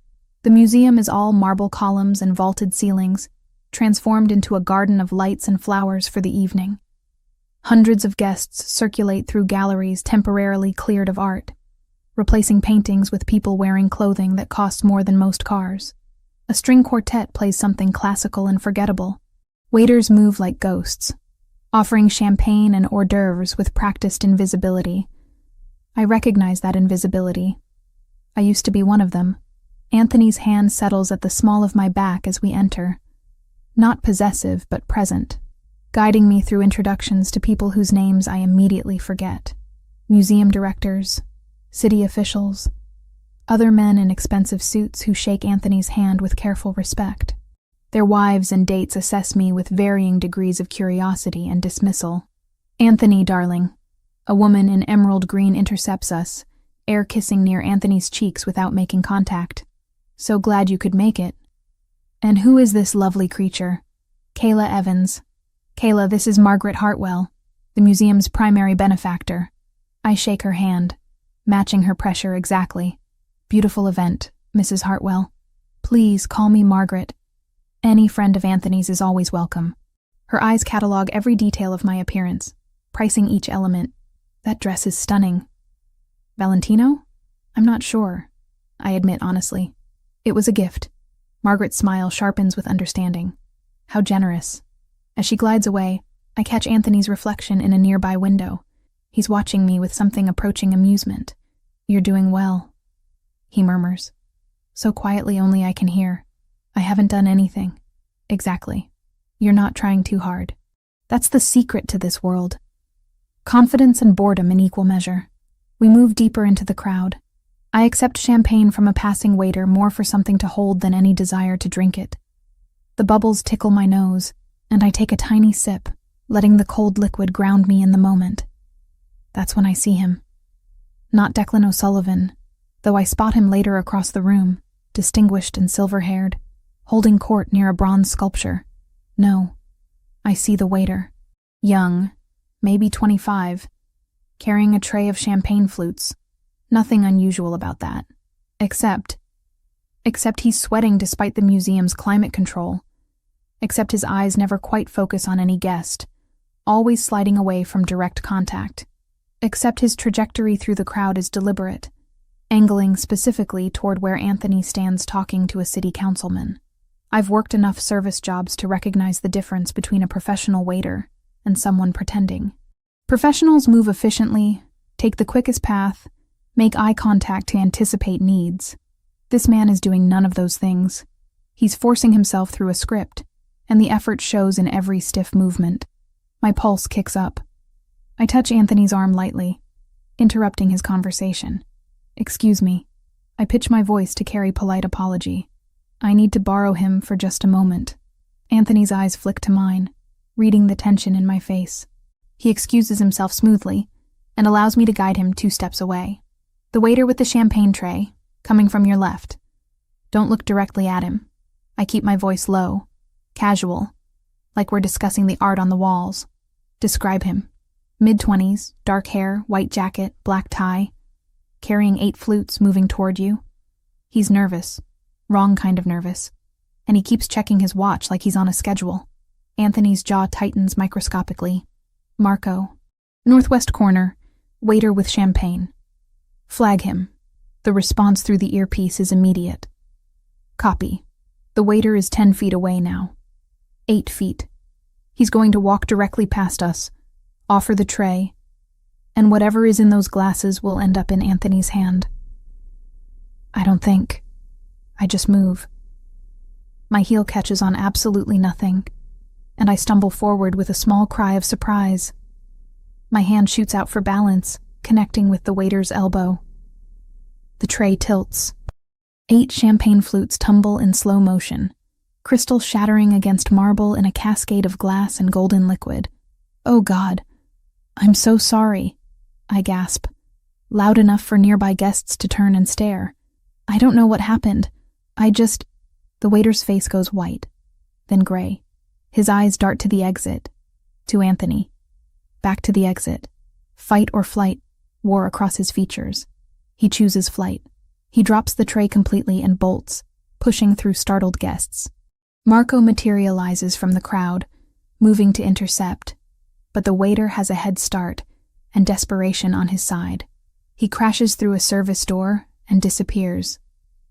The museum is all marble columns and vaulted ceilings, transformed into a garden of lights and flowers for the evening. Hundreds of guests circulate through galleries temporarily cleared of art, replacing paintings with people wearing clothing that costs more than most cars. A string quartet plays something classical and forgettable. Waiters move like ghosts. offering champagne and hors d'oeuvres with practiced invisibility. I recognize that invisibility. I used to be one of them. Anthony's hand settles at the small of my back as we enter. Not possessive, but present, guiding me through introductions to people whose names I immediately forget. Museum directors, city officials, other men in expensive suits who shake Anthony's hand with careful respect. Their wives and dates assess me with varying degrees of curiosity and dismissal. "Anthony, darling." A woman in emerald green intercepts us, air kissing near Anthony's cheeks without making contact. "So glad you could make it." "And who is this lovely creature?" "Kayla Evans." "Kayla, this is Margaret Hartwell, the museum's primary benefactor." I shake her hand, matching her pressure exactly. "Beautiful event, Mrs. Hartwell. Please call me Margaret. Any friend of Anthony's is always welcome." Her eyes catalog every detail of my appearance, pricing each element. "That dress is stunning." "Valentino? I'm not sure," I admit honestly. "It was a gift." Margaret's smile sharpens with understanding. How generous. As she glides away, I catch Anthony's reflection in a nearby window. He's watching me with something approaching amusement. "You're doing well," he murmurs. So quietly only I can hear. "I haven't done anything." "Exactly. You're not trying too hard." That's the secret to this world. Confidence and boredom in equal measure. We move deeper into the crowd. I accept champagne from a passing waiter more for something to hold than any desire to drink it. The bubbles tickle my nose, and I take a tiny sip, letting the cold liquid ground me in the moment. That's when I see him. Not Declan O'Sullivan, though I spot him later across the room, distinguished and silver-haired, holding court near a bronze sculpture. No, I see the waiter. Young, maybe 25, carrying a tray of champagne flutes. Nothing unusual about that. Except he's sweating despite the museum's climate control. Except his eyes never quite focus on any guest, always sliding away from direct contact. Except his trajectory through the crowd is deliberate, angling specifically toward where Anthony stands talking to a city councilman. I've worked enough service jobs to recognize the difference between a professional waiter and someone pretending. Professionals move efficiently, take the quickest path, make eye contact to anticipate needs. This man is doing none of those things. He's forcing himself through a script, and the effort shows in every stiff movement. My pulse kicks up. I touch Anthony's arm lightly, interrupting his conversation. "Excuse me." I pitch my voice to carry polite apology. I need to borrow him for just a moment. Anthony's eyes flick to mine, reading the tension in my face. He excuses himself smoothly and allows me to guide him 2 steps away. "The waiter with the champagne tray, coming from your left." Don't look directly at him. I keep my voice low, casual, like we're discussing the art on the walls. "Describe him." "Mid-20s, dark hair, white jacket, black tie, carrying 8 flutes, moving toward you." He's nervous, wrong kind of nervous, and he keeps checking his watch like he's on a schedule. Anthony's jaw tightens microscopically. "Marco. Northwest corner, waiter with champagne." Flag him. The response through the earpiece is immediate. Copy. The waiter is 10 feet away now. 8 feet. He's going to walk directly past us, offer the tray, and whatever is in those glasses will end up in Anthony's hand. I don't think. I just move. My heel catches on absolutely nothing, and I stumble forward with a small cry of surprise. My hand shoots out for balance, connecting with the waiter's elbow. The tray tilts. 8 champagne flutes tumble in slow motion, crystal shattering against marble in a cascade of glass and golden liquid. "Oh God, I'm so sorry," I gasp, loud enough for nearby guests to turn and stare. "I don't know what happened. The waiter's face goes white, then gray. His eyes dart to the exit, to Anthony. Back to the exit. Fight or flight wore across his features. He chooses flight. He drops the tray completely and bolts, pushing through startled guests. Marco materializes from the crowd, moving to intercept, but the waiter has a head start and desperation on his side. He crashes through a service door and disappears.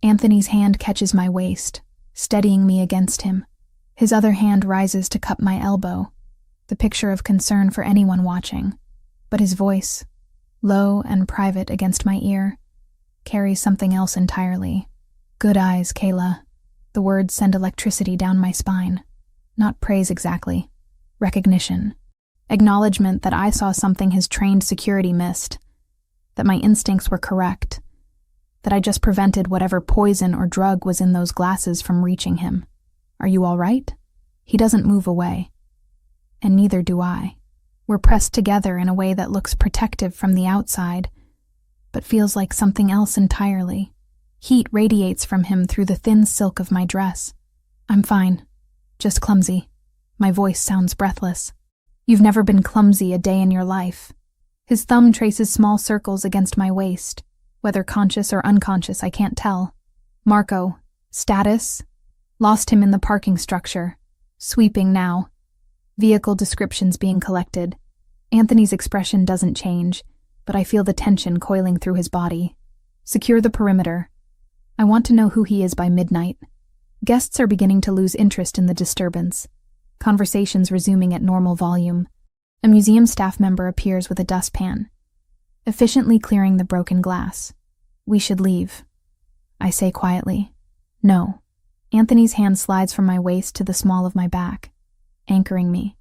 Anthony's hand catches my waist, steadying me against him. His other hand rises to cup my elbow. the picture of concern for anyone watching. But his voice, low and private against my ear, carries something else entirely. Good eyes, Kayla. The words send electricity down my spine. Not praise exactly. Recognition. Acknowledgement that I saw something his trained security missed. That my instincts were correct. That I just prevented whatever poison or drug was in those glasses from reaching him. Are you all right? He doesn't move away. And neither do I. We're pressed together in a way that looks protective from the outside, but feels like something else entirely. Heat radiates from him through the thin silk of my dress. I'm fine. Just clumsy. My voice sounds breathless. You've never been clumsy a day in your life. His thumb traces small circles against my waist. Whether conscious or unconscious, I can't tell. Marco. Status? Lost him in the parking structure. Sweeping now. Vehicle descriptions being collected. Anthony's expression doesn't change, but I feel the tension coiling through his body. Secure the perimeter. I want to know who he is by midnight. Guests are beginning to lose interest in the disturbance. Conversations resuming at normal volume. A museum staff member appears with a dustpan, efficiently clearing the broken glass. We should leave. I say quietly. No. Anthony's hand slides from my waist to the small of my back, anchoring me.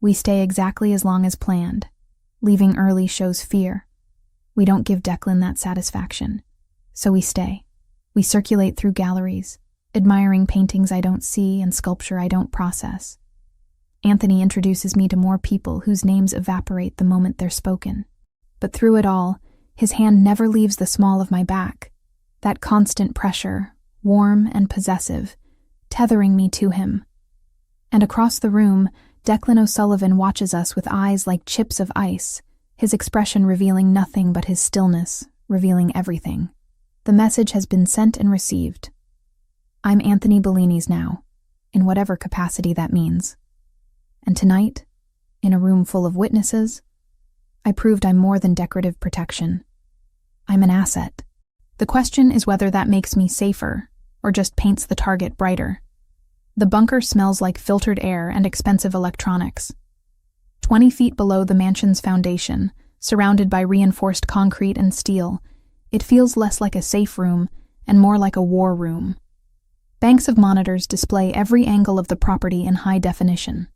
We stay exactly as long as planned. Leaving early shows fear. We don't give Declan that satisfaction. So we stay. We circulate through galleries, admiring paintings I don't see and sculpture I don't process. Anthony introduces me to more people whose names evaporate the moment they're spoken. But through it all, his hand never leaves the small of my back. That constant pressure, warm and possessive, tethering me to him. And across the room, Declan O'Sullivan watches us with eyes like chips of ice, his expression revealing nothing but his stillness, revealing everything. The message has been sent and received. I'm Anthony Bellini's now, in whatever capacity that means. And tonight, in a room full of witnesses, I proved I'm more than decorative protection. I'm an asset. The question is whether that makes me safer or just paints the target brighter. The bunker smells like filtered air and expensive electronics. 20 feet below the mansion's foundation, surrounded by reinforced concrete and steel, it feels less like a safe room and more like a war room. Banks of monitors display every angle of the property in high definition.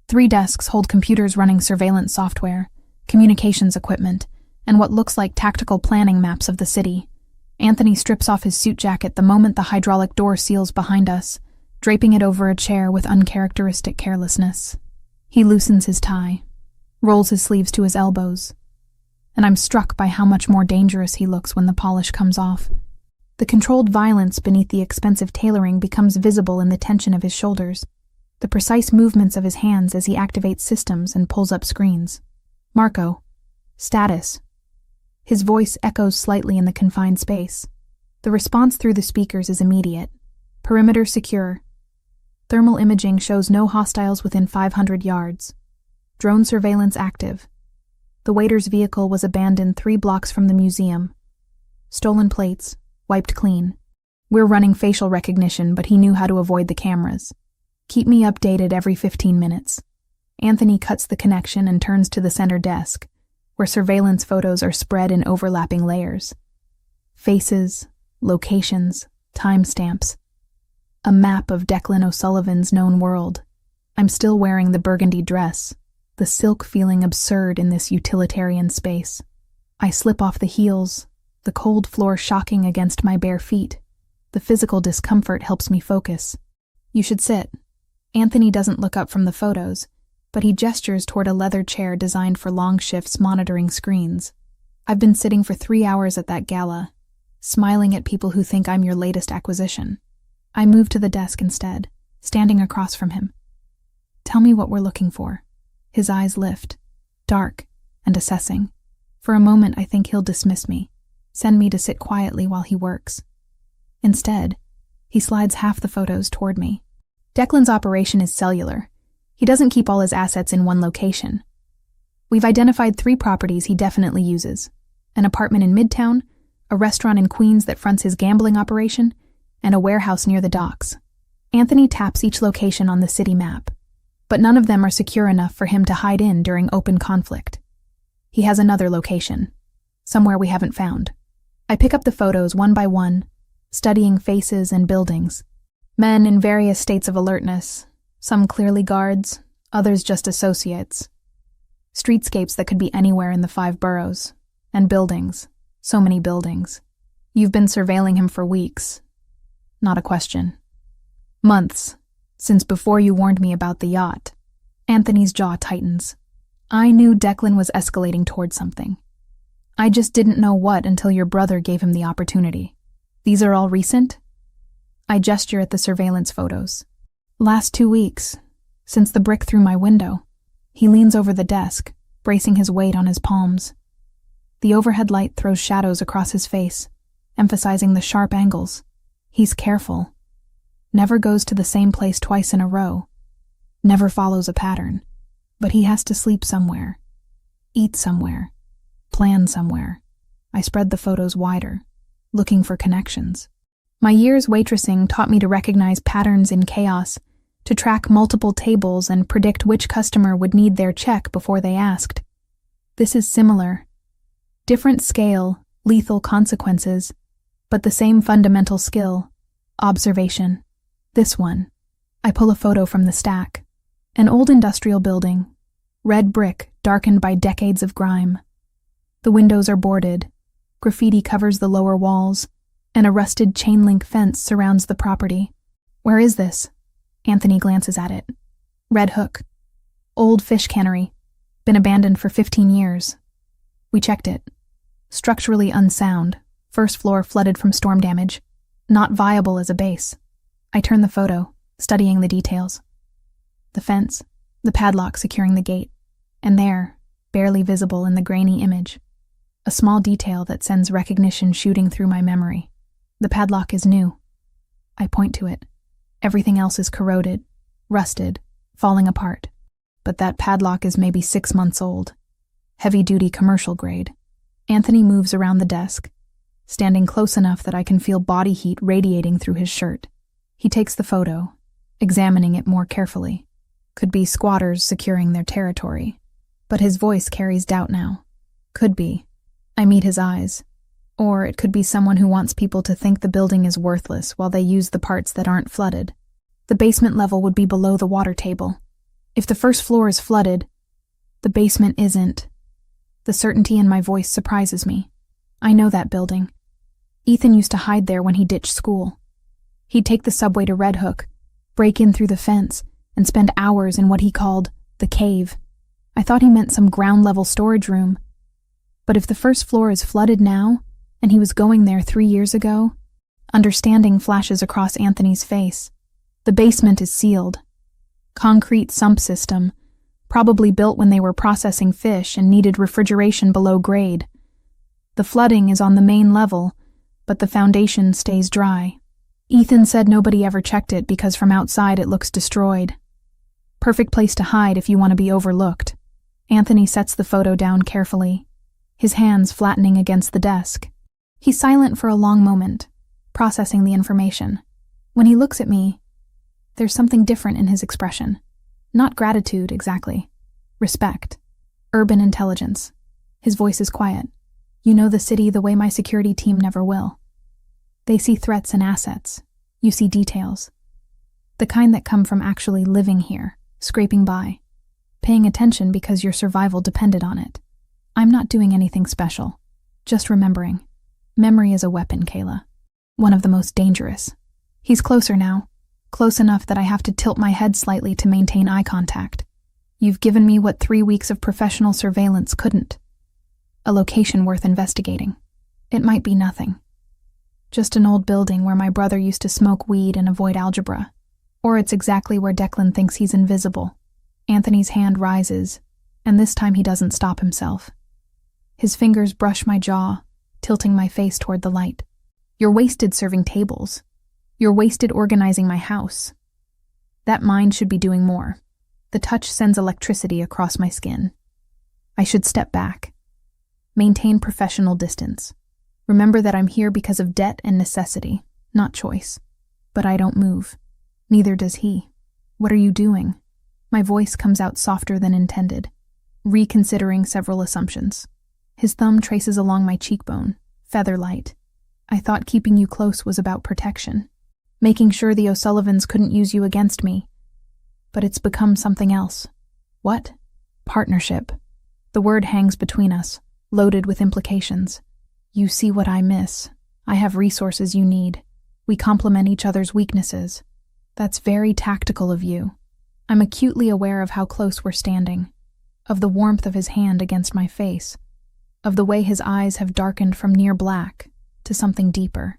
3 desks hold computers running surveillance software, communications equipment, and what looks like tactical planning maps of the city. Anthony strips off his suit jacket the moment the hydraulic door seals behind us, draping it over a chair with uncharacteristic carelessness. He loosens his tie, rolls his sleeves to his elbows, and I'm struck by how much more dangerous he looks when the polish comes off. The controlled violence beneath the expensive tailoring becomes visible in the tension of his shoulders, the precise movements of his hands as he activates systems and pulls up screens. Marco. Status. His voice echoes slightly in the confined space. The response through the speakers is immediate. Perimeter secure. Thermal imaging shows no hostiles within 500 yards. Drone surveillance active. The waiter's vehicle was abandoned 3 blocks from the museum. Stolen plates, wiped clean. We're running facial recognition, but he knew how to avoid the cameras. Keep me updated every 15 minutes. Anthony cuts the connection and turns to the center desk, where surveillance photos are spread in overlapping layers. Faces, locations, timestamps. A map of Declan O'Sullivan's known world. I'm still wearing the burgundy dress, the silk feeling absurd in this utilitarian space. I slip off the heels, the cold floor shocking against my bare feet. The physical discomfort helps me focus. You should sit. Anthony doesn't look up from the photos, but he gestures toward a leather chair designed for long shifts monitoring screens. I've been sitting for 3 hours at that gala, smiling at people who think I'm your latest acquisition. I move to the desk instead, standing across from him. Tell me what we're looking for. His eyes lift, dark and assessing. For a moment I think he'll dismiss me, send me to sit quietly while he works. Instead, he slides half the photos toward me. Declan's operation is cellular. He doesn't keep all his assets in one location. We've identified 3 properties he definitely uses. An apartment in Midtown, a restaurant in Queens that fronts his gambling operation, and a warehouse near the docks. Anthony taps each location on the city map. but none of them are secure enough for him to hide in during open conflict. He has another location, somewhere we haven't found. I pick up the photos one by one, studying faces and buildings. Men in various states of alertness, some clearly guards, others just associates. Streetscapes that could be anywhere in the 5 boroughs. And buildings, so many buildings. You've been surveilling him for weeks. Not a question. Months, since before you warned me about the yacht. Anthony's jaw tightens. I knew Declan was escalating towards something. I just didn't know what until your brother gave him the opportunity. These are all recent? I gesture at the surveillance photos. Last 2 weeks, since the brick through my window. He leans over the desk, bracing his weight on his palms. The overhead light throws shadows across his face, emphasizing the sharp angles. He's careful. Never goes to the same place twice in a row. Never follows a pattern. But he has to sleep somewhere. Eat somewhere. Plan somewhere. I spread the photos wider, looking for connections. My years waitressing taught me to recognize patterns in chaos, to track multiple tables and predict which customer would need their check before they asked. This is similar. Different scale, lethal consequences, but the same fundamental skill, observation. This one. I pull a photo from the stack. An old industrial building, red brick darkened by decades of grime. The windows are boarded, graffiti covers the lower walls, and a rusted chain-link fence surrounds the property. Where is this? Anthony glances at it. Red Hook. Old fish cannery. Been abandoned for 15 years. We checked it. Structurally unsound. First floor flooded from storm damage. Not viable as a base. I turn the photo, studying the details. The fence, the padlock securing the gate, and there, barely visible in the grainy image, a small detail that sends recognition shooting through my memory. The padlock is new. I point to it. Everything else is corroded, rusted, falling apart. But that padlock is maybe 6 months old. Heavy-duty commercial grade. Anthony moves around the desk, standing close enough that I can feel body heat radiating through his shirt. He takes the photo, examining it more carefully. Could be squatters securing their territory. But his voice carries doubt now. Could be. I meet his eyes. Or it could be someone who wants people to think the building is worthless while they use the parts that aren't flooded. The basement level would be below the water table. If the first floor is flooded, the basement isn't. The certainty in my voice surprises me. I know that building. Ethan used to hide there when he ditched school. He'd take the subway to Red Hook, break in through the fence, and spend hours in what he called the cave. I thought he meant some ground-level storage room. But if the first floor is flooded now, and he was going there 3 years ago, understanding flashes across Anthony's face. The basement is sealed. Concrete sump system, probably built when they were processing fish and needed refrigeration below grade. The flooding is on the main level, but the foundation stays dry. Ethan said nobody ever checked it because from outside it looks destroyed. Perfect place to hide if you want to be overlooked. Anthony sets the photo down carefully, his hands flattening against the desk. He's silent for a long moment, processing the information. When he looks at me, there's something different in his expression. Not gratitude, exactly. Respect. Urban intelligence. His voice is quiet. You know the city the way my security team never will. They see threats and assets. You see details. The kind that come from actually living here, scraping by, paying attention because your survival depended on it. I'm not doing anything special, just remembering. Memory is a weapon, Kayla. One of the most dangerous. He's closer now. Close enough that I have to tilt my head slightly to maintain eye contact. You've given me what 3 weeks of professional surveillance couldn't. A location worth investigating. It might be nothing. Just an old building where my brother used to smoke weed and avoid algebra. Or it's exactly where Declan thinks he's invisible. Anthony's hand rises, and this time he doesn't stop himself. His fingers brush my jaw, tilting my face toward the light. You're wasted serving tables. You're wasted organizing my house. That mind should be doing more. The touch sends electricity across my skin. I should step back. Maintain professional distance. Remember that I'm here because of debt and necessity, not choice. But I don't move. Neither does he. What are you doing? My voice comes out softer than intended, reconsidering several assumptions. His thumb traces along my cheekbone, feather light. I thought keeping you close was about protection, making sure the O'Sullivans couldn't use you against me. But it's become something else. What? Partnership. The word hangs between us, loaded with implications. You see what I miss. I have resources you need. We complement each other's weaknesses. That's very tactical of you. I'm acutely aware of how close we're standing, of the warmth of his hand against my face, of the way his eyes have darkened from near black to something deeper.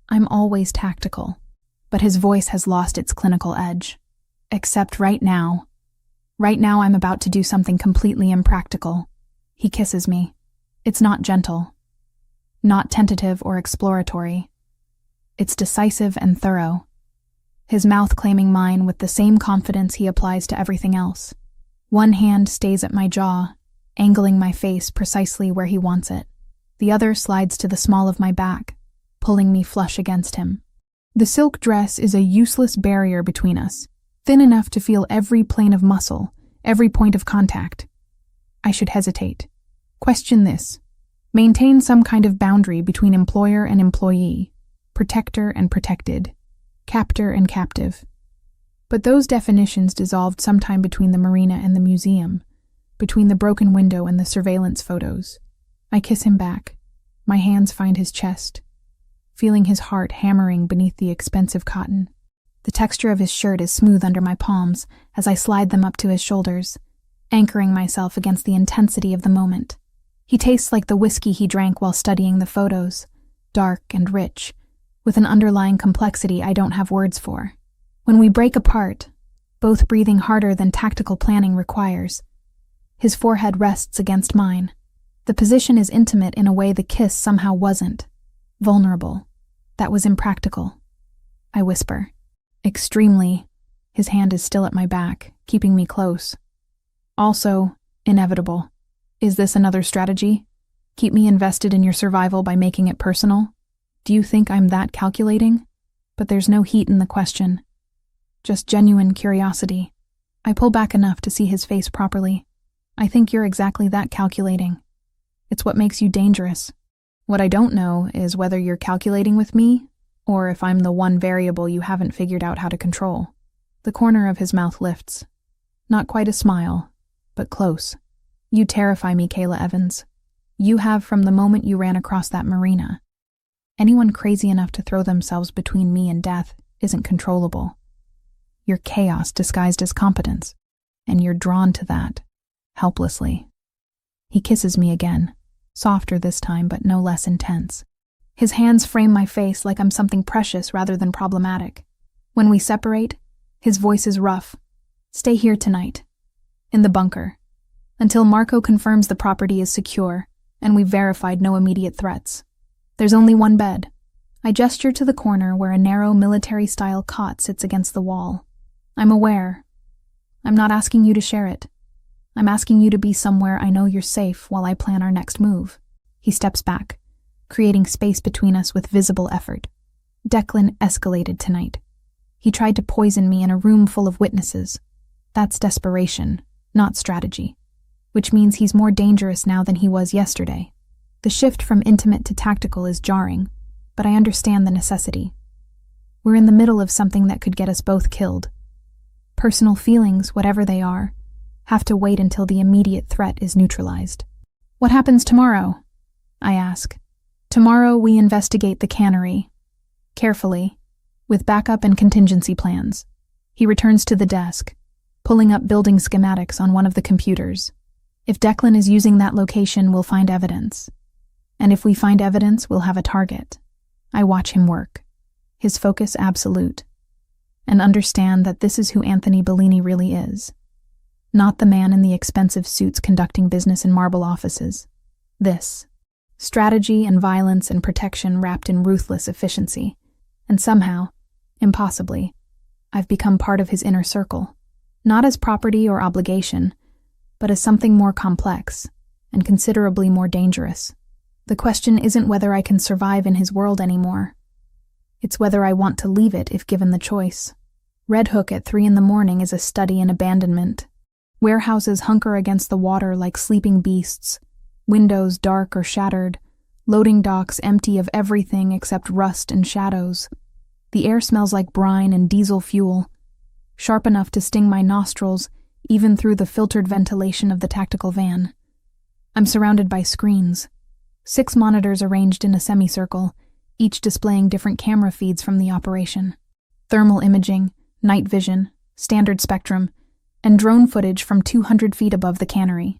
I'm always tactical, but his voice has lost its clinical edge. Except right now. Right now I'm about to do something completely impractical. He kisses me. It's not gentle, not tentative or exploratory. It's decisive and thorough, his mouth claiming mine with the same confidence he applies to everything else. One hand stays at my jaw, angling my face precisely where he wants it. The other slides to the small of my back, pulling me flush against him. The silk dress is a useless barrier between us, thin enough to feel every plane of muscle, every point of contact. I should hesitate. Question this. Maintain some kind of boundary between employer and employee, protector and protected, captor and captive. But those definitions dissolved sometime between the marina and the museum, between the broken window and the surveillance photos. I kiss him back. My hands find his chest, feeling his heart hammering beneath the expensive cotton. The texture of his shirt is smooth under my palms as I slide them up to his shoulders, anchoring myself against the intensity of the moment. He tastes like the whiskey he drank while studying the photos, dark and rich, with an underlying complexity I don't have words for. When we break apart, both breathing harder than tactical planning requires, his forehead rests against mine. The position is intimate in a way the kiss somehow wasn't. Vulnerable. That was impractical. I whisper. Extremely. His hand is still at my back, keeping me close. Also, inevitable. Is this another strategy? Keep me invested in your survival by making it personal? Do you think I'm that calculating? But there's no heat in the question. Just genuine curiosity. I pull back enough to see his face properly. I think you're exactly that calculating. It's what makes you dangerous. What I don't know is whether you're calculating with me, or if I'm the one variable you haven't figured out how to control. The corner of his mouth lifts. Not quite a smile, but close. You terrify me, Kayla Evans. You have from the moment you ran across that marina. Anyone crazy enough to throw themselves between me and death isn't controllable. You're chaos disguised as competence, and you're drawn to that, helplessly. He kisses me again, softer this time but no less intense. His hands frame my face like I'm something precious rather than problematic. When we separate, his voice is rough. Stay here tonight, in the bunker, until Marco confirms the property is secure and we've verified no immediate threats. There's only one bed. I gesture to the corner where a narrow military-style cot sits against the wall. I'm aware. I'm not asking you to share it. I'm asking you to be somewhere I know you're safe while I plan our next move. He steps back, creating space between us with visible effort. Declan escalated tonight. He tried to poison me in a room full of witnesses. That's desperation, not strategy. Which means he's more dangerous now than he was yesterday. The shift from intimate to tactical is jarring, but I understand the necessity. We're in the middle of something that could get us both killed. Personal feelings, whatever they are, have to wait until the immediate threat is neutralized. What happens tomorrow? I ask. Tomorrow we investigate the cannery. Carefully, with backup and contingency plans. He returns to the desk, pulling up building schematics on one of the computers. If Declan is using that location, we'll find evidence. And if we find evidence, we'll have a target. I watch him work, his focus absolute, and understand that this is who Anthony Bellini really is. Not the man in the expensive suits conducting business in marble offices. This. Strategy and violence and protection wrapped in ruthless efficiency. And somehow, impossibly, I've become part of his inner circle. Not as property or obligation, but as something more complex and considerably more dangerous. The question isn't whether I can survive in his world anymore. It's whether I want to leave it if given the choice. Red Hook at 3 in the morning is a study in abandonment. Warehouses hunker against the water like sleeping beasts, windows dark or shattered, loading docks empty of everything except rust and shadows. The air smells like brine and diesel fuel, sharp enough to sting my nostrils even through the filtered ventilation of the tactical van. I'm surrounded by screens, 6 monitors arranged in a semicircle, each displaying different camera feeds from the operation. Thermal imaging, night vision, standard spectrum, and drone footage from 200 feet above the cannery.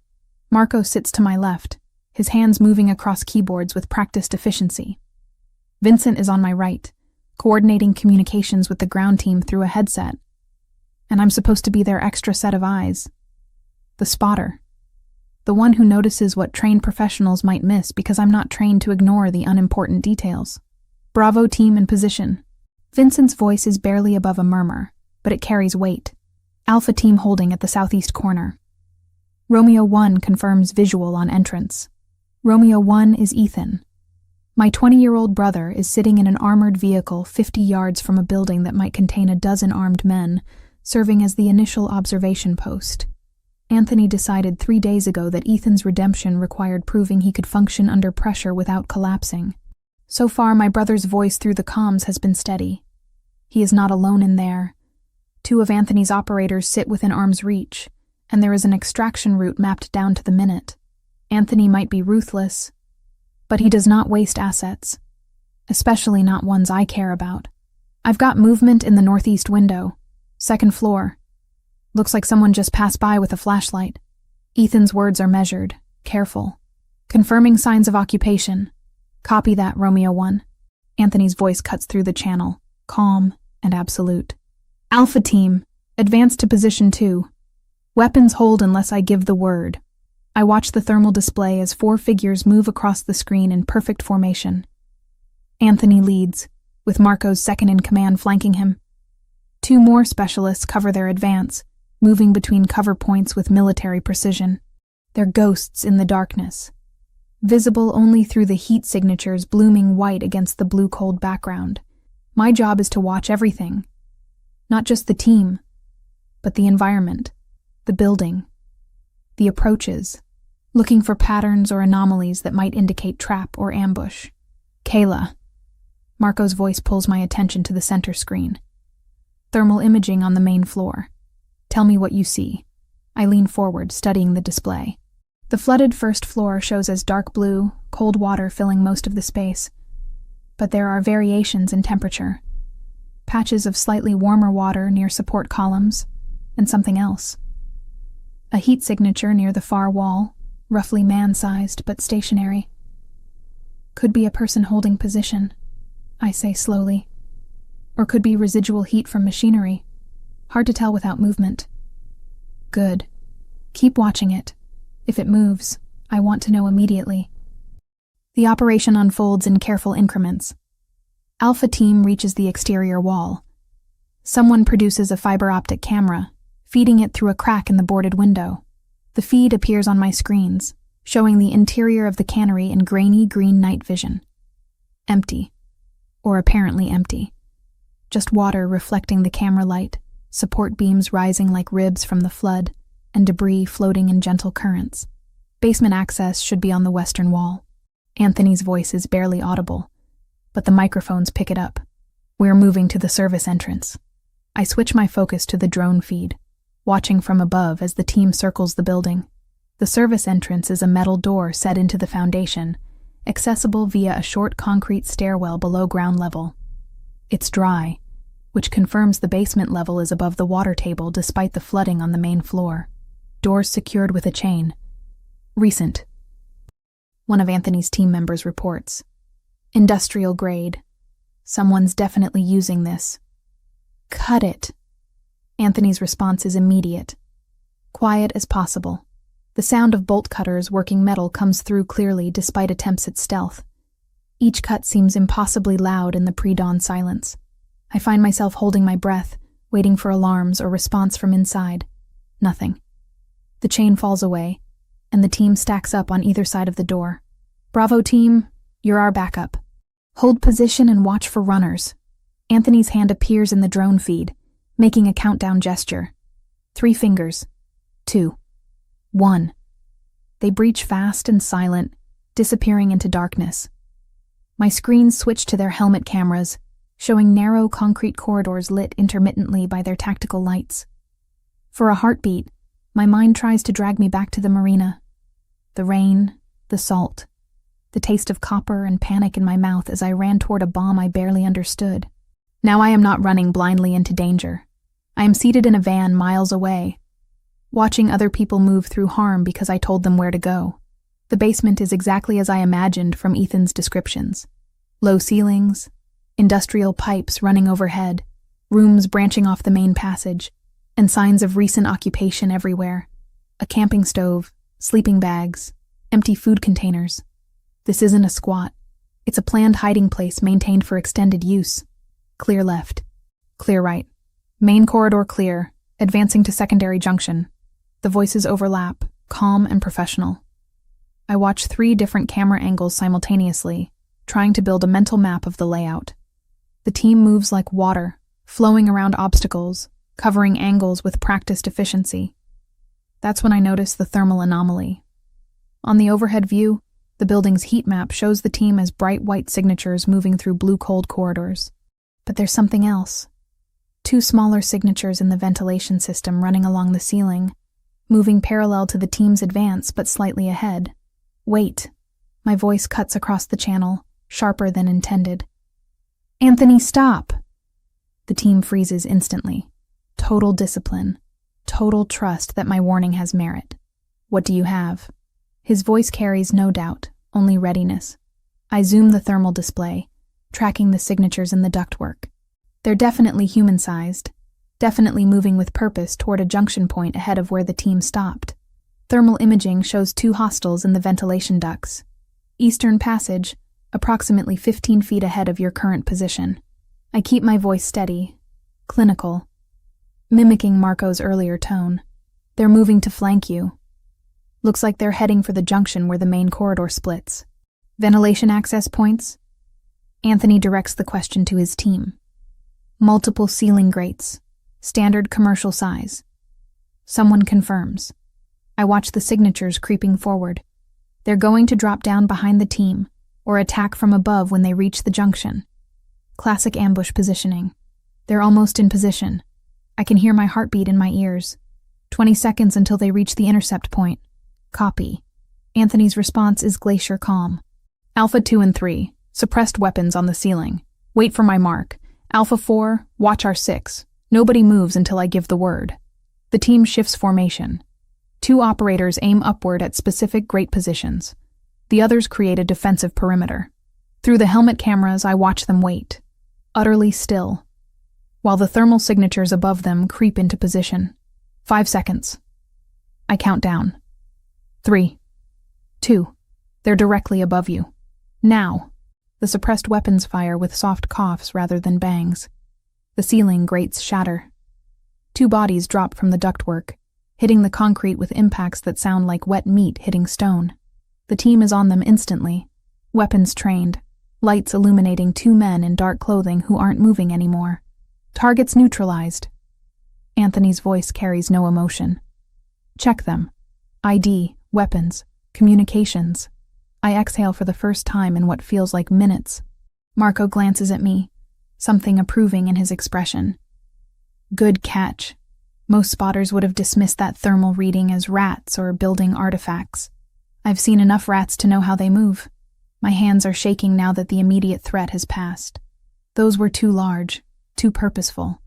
Marco sits to my left, his hands moving across keyboards with practiced efficiency. Vincent is on my right, coordinating communications with the ground team through a headset. And I'm supposed to be their extra set of eyes. The spotter. The one who notices what trained professionals might miss because I'm not trained to ignore the unimportant details. Bravo team in position. Vincent's voice is barely above a murmur, but it carries weight. Alpha team holding at the southeast corner. Romeo 1 confirms visual on entrance. Romeo 1 is Ethan. My 20-year-old brother is sitting in an armored vehicle 50 yards from a building that might contain a dozen armed men, serving as the initial observation post. Anthony decided 3 days ago that Ethan's redemption required proving he could function under pressure without collapsing. So far, my brother's voice through the comms has been steady. He is not alone in there. 2 of Anthony's operators sit within arm's reach, and there is an extraction route mapped down to the minute. Anthony might be ruthless, but he does not waste assets, especially not ones I care about. I've got movement in the northeast window, 2nd floor. Looks like someone just passed by with a flashlight. Ethan's words are measured, careful. Confirming signs of occupation. Copy that, Romeo 1. Anthony's voice cuts through the channel, calm and absolute. Alpha team, advance to position 2. Weapons hold unless I give the word. I watch the thermal display as 4 figures move across the screen in perfect formation. Anthony leads, with Marco's second-in-command flanking him. 2 more specialists cover their advance, moving between cover points with military precision. They're ghosts in the darkness, visible only through the heat signatures blooming white against the blue-cold background. My job is to watch everything. Not just the team, but the environment, the building, the approaches, looking for patterns or anomalies that might indicate trap or ambush. Kayla. Marco's voice pulls my attention to the center screen. Thermal imaging on the main floor. Tell me what you see. I lean forward, studying the display. The flooded first floor shows as dark blue, cold water filling most of the space. But there are variations in temperature. Patches of slightly warmer water near support columns, and something else. A heat signature near the far wall, roughly man-sized but stationary. Could be a person holding position, I say slowly. Or could be residual heat from machinery. Hard to tell without movement. Good. Keep watching it. If it moves, I want to know immediately. The operation unfolds in careful increments. Alpha team reaches the exterior wall. Someone produces a fiber optic camera, feeding it through a crack in the boarded window. The feed appears on my screens, showing the interior of the cannery in grainy green night vision. Empty. Or apparently empty. Just water reflecting the camera light, support beams rising like ribs from the flood, and debris floating in gentle currents. Basement access should be on the western wall. Anthony's voice is barely audible, but the microphones pick it up. We're moving to the service entrance. I switch my focus to the drone feed, watching from above as the team circles the building. The service entrance is a metal door set into the foundation, accessible via a short concrete stairwell below ground level. It's dry, which confirms the basement level is above the water table despite the flooding on the main floor. Doors secured with a chain. Recent. One of Anthony's team members reports. Industrial grade. Someone's definitely using this. Cut it. Anthony's response is immediate. Quiet as possible. The sound of bolt cutters working metal comes through clearly despite attempts at stealth. Each cut seems impossibly loud in the pre-dawn silence. I find myself holding my breath, waiting for alarms or response from inside. Nothing. The chain falls away, and the team stacks up on either side of the door. Bravo team, you're our backup. Hold position and watch for runners. Anthony's hand appears in the drone feed, making a countdown gesture. 3 fingers. 2. 1. They breach fast and silent, disappearing into darkness. My screens switch to their helmet cameras, showing narrow concrete corridors lit intermittently by their tactical lights. For a heartbeat, my mind tries to drag me back to the marina. The rain, the salt, the taste of copper and panic in my mouth as I ran toward a bomb I barely understood. Now I am not running blindly into danger. I am seated in a van miles away, watching other people move through harm because I told them where to go. The basement is exactly as I imagined from Ethan's descriptions. Low ceilings, industrial pipes running overhead, rooms branching off the main passage, and signs of recent occupation everywhere. A camping stove, sleeping bags, empty food containers. This isn't a squat. It's a planned hiding place maintained for extended use. Clear left. Clear right. Main corridor clear, advancing to secondary junction. The voices overlap, calm and professional. I watch 3 different camera angles simultaneously, trying to build a mental map of the layout. The team moves like water, flowing around obstacles, covering angles with practiced efficiency. That's when I notice the thermal anomaly. On the overhead view, the building's heat map shows the team as bright white signatures moving through blue cold corridors. But there's something else. 2 smaller signatures in the ventilation system running along the ceiling, moving parallel to the team's advance but slightly ahead. Wait. My voice cuts across the channel, sharper than intended. Anthony, stop! The team freezes instantly. Total discipline. Total trust that my warning has merit. What do you have? His voice carries no doubt, only readiness. I zoom the thermal display, tracking the signatures in the ductwork. They're definitely human-sized, definitely moving with purpose toward a junction point ahead of where the team stopped. Thermal imaging shows 2 hostiles in the ventilation ducts. Eastern passage, approximately 15 feet ahead of your current position. I keep my voice steady, clinical, mimicking Marco's earlier tone. They're moving to flank you. Looks like they're heading for the junction where the main corridor splits. Ventilation access points? Anthony directs the question to his team. Multiple ceiling grates, standard commercial size. Someone confirms. I watch the signatures creeping forward. They're going to drop down behind the team, or attack from above when they reach the junction. Classic ambush positioning. They're almost in position. I can hear my heartbeat in my ears. 20 seconds until they reach the intercept point. Copy. Anthony's response is glacier calm. Alpha 2 and 3, suppressed weapons on the ceiling. Wait for my mark. Alpha 4, watch our 6. Nobody moves until I give the word. The team shifts formation. 2 operators aim upward at specific grate positions. The others create a defensive perimeter. Through the helmet cameras, I watch them wait, utterly still, while the thermal signatures above them creep into position. 5 seconds. I count down. 3, 2. They're directly above you. Now. The suppressed weapons fire with soft coughs rather than bangs. The ceiling grates shatter. 2 bodies drop from the ductwork, hitting the concrete with impacts that sound like wet meat hitting stone. The team is on them instantly, weapons trained, lights illuminating 2 men in dark clothing who aren't moving anymore. Targets neutralized. Anthony's voice carries no emotion. Check them. ID, weapons, communications. I exhale for the first time in what feels like minutes. Marco glances at me, something approving in his expression. Good catch. Most spotters would have dismissed that thermal reading as rats or building artifacts. I've seen enough rats to know how they move. My hands are shaking now that the immediate threat has passed. Those were too large, too purposeful.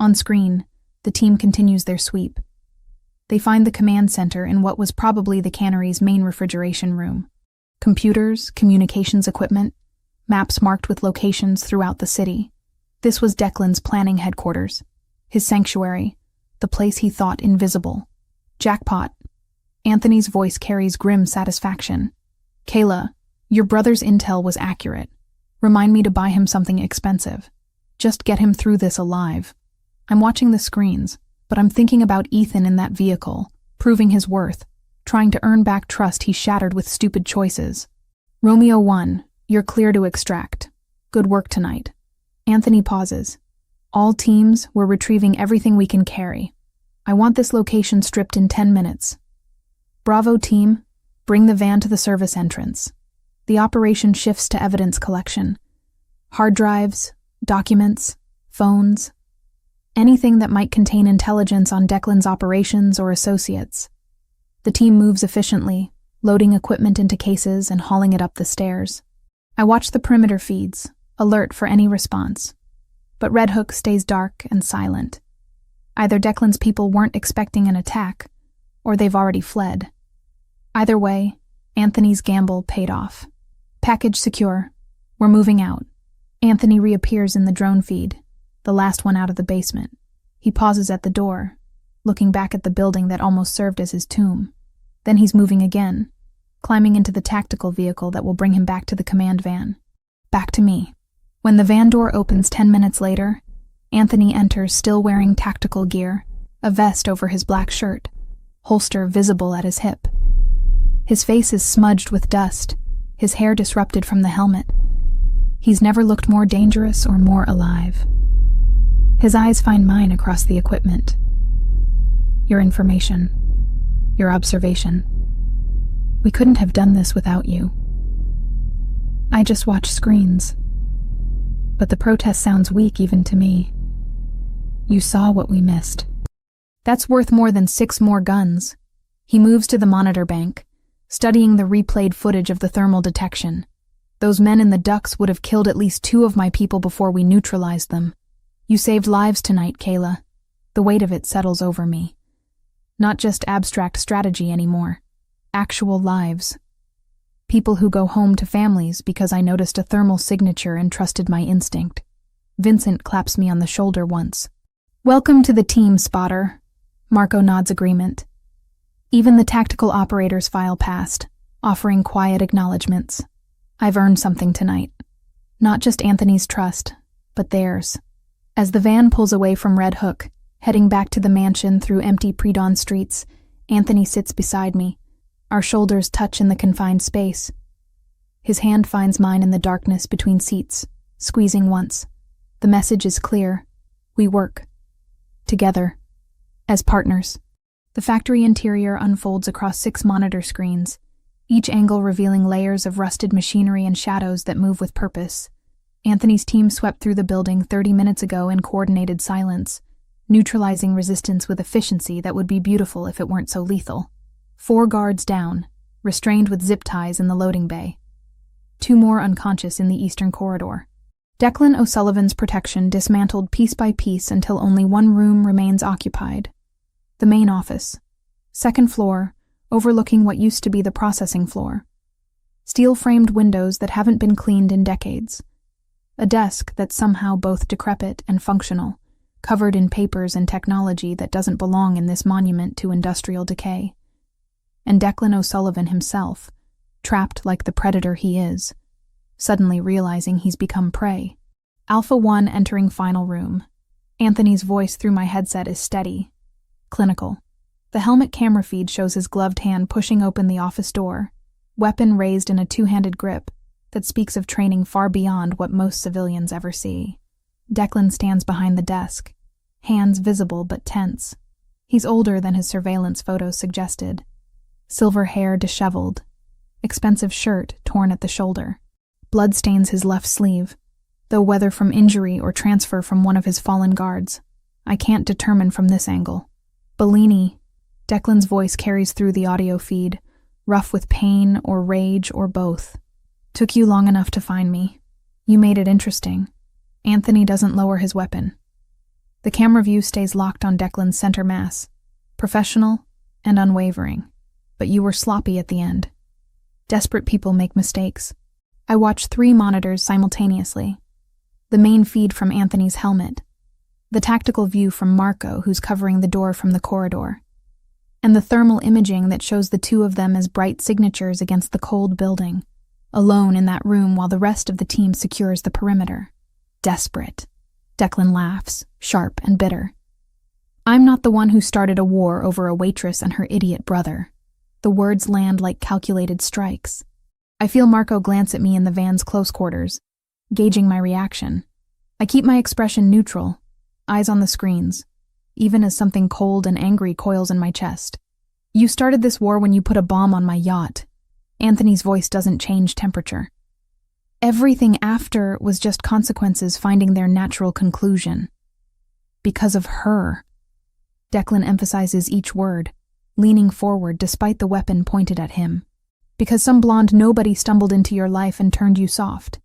On screen, the team continues their sweep. They find the command center in what was probably the cannery's main refrigeration room. Computers, communications equipment, maps marked with locations throughout the city. This was Declan's planning headquarters, his sanctuary, the place he thought invisible. Jackpot. Anthony's voice carries grim satisfaction. Kayla, your brother's intel was accurate. Remind me to buy him something expensive. Just get him through this alive. I'm watching the screens, but I'm thinking about Ethan in that vehicle, proving his worth, trying to earn back trust he shattered with stupid choices. Romeo 1, you're clear to extract. Good work tonight. Anthony pauses. All teams, we're retrieving everything we can carry. I want this location stripped in 10 minutes. Bravo team, bring the van to the service entrance. The operation shifts to evidence collection. Hard drives, documents, phones, anything that might contain intelligence on Declan's operations or associates. The team moves efficiently, loading equipment into cases and hauling it up the stairs. I watch the perimeter feeds, alert for any response. But Red Hook stays dark and silent. Either Declan's people weren't expecting an attack, or they've already fled. Either way, Anthony's gamble paid off. Package secure. We're moving out. Anthony reappears in the drone feed, the last one out of the basement. He pauses at the door, looking back at the building that almost served as his tomb. Then he's moving again, climbing into the tactical vehicle that will bring him back to the command van. Back to me. When the van door opens 10 minutes later, Anthony enters still wearing tactical gear, a vest over his black shirt, holster visible at his hip. His face is smudged with dust, his hair disrupted from the helmet. He's never looked more dangerous or more alive. His eyes find mine across the equipment. Your information. Your observation. We couldn't have done this without you. I just watch screens. But the protest sounds weak even to me. You saw what we missed. That's worth more than 6 more guns. He moves to the monitor bank, studying the replayed footage of the thermal detection. Those men in the ducts would have killed at least 2 of my people before we neutralized them. You saved lives tonight, Kayla. The weight of it settles over me. Not just abstract strategy anymore. Actual lives. People who go home to families because I noticed a thermal signature and trusted my instinct. Vincent claps me on the shoulder once. Welcome to the team, spotter. Marco nods agreement. Even the tactical operators file past, offering quiet acknowledgments. I've earned something tonight. Not just Anthony's trust, but theirs. As the van pulls away from Red Hook, heading back to the mansion through empty pre-dawn streets, Anthony sits beside me. Our shoulders touch in the confined space. His hand finds mine in the darkness between seats, squeezing once. The message is clear. We work. Together. As partners. The factory interior unfolds across 6 monitor screens, each angle revealing layers of rusted machinery and shadows that move with purpose. Anthony's team swept through the building 30 minutes ago in coordinated silence, neutralizing resistance with efficiency that would be beautiful if it weren't so lethal. 4 guards down, restrained with zip ties in the loading bay. 2 more unconscious in the eastern corridor. Declan O'Sullivan's protection dismantled piece by piece until only one room remains occupied. The main office. 2nd floor, overlooking what used to be the processing floor. Steel-framed windows that haven't been cleaned in decades. A desk that's somehow both decrepit and functional, covered in papers and technology that doesn't belong in this monument to industrial decay. And Declan O'Sullivan himself, trapped like the predator he is, suddenly realizing he's become prey. Alpha 1 entering final room. Anthony's voice through my headset is steady, clinical. The helmet camera feed shows his gloved hand pushing open the office door, weapon raised in a 2-handed grip that speaks of training far beyond what most civilians ever see. Declan stands behind the desk, hands visible but tense. He's older than his surveillance photos suggested. Silver hair disheveled, expensive shirt torn at the shoulder. Blood stains his left sleeve, though whether from injury or transfer from one of his fallen guards, I can't determine from this angle. Bellini, Declan's voice carries through the audio feed, rough with pain or rage or both. Took you long enough to find me. You made it interesting. Anthony doesn't lower his weapon. The camera view stays locked on Declan's center mass, professional and unwavering. But you were sloppy at the end. Desperate people make mistakes. I watch 3 monitors simultaneously. The main feed from Anthony's helmet, the tactical view from Marco, who's covering the door from the corridor, and the thermal imaging that shows the 2 of them as bright signatures against the cold building, alone in that room while the rest of the team secures the perimeter. Desperate. Declan laughs, sharp and bitter. I'm not the one who started a war over a waitress and her idiot brother. The words land like calculated strikes. I feel Marco glance at me in the van's close quarters, gauging my reaction. I keep my expression neutral, eyes on the screens, even as something cold and angry coils in my chest. You started this war when you put a bomb on my yacht. Anthony's voice doesn't change temperature. Everything after was just consequences finding their natural conclusion. Because of her. Declan emphasizes each word, leaning forward despite the weapon pointed at him. Because some blonde nobody stumbled into your life and turned you soft.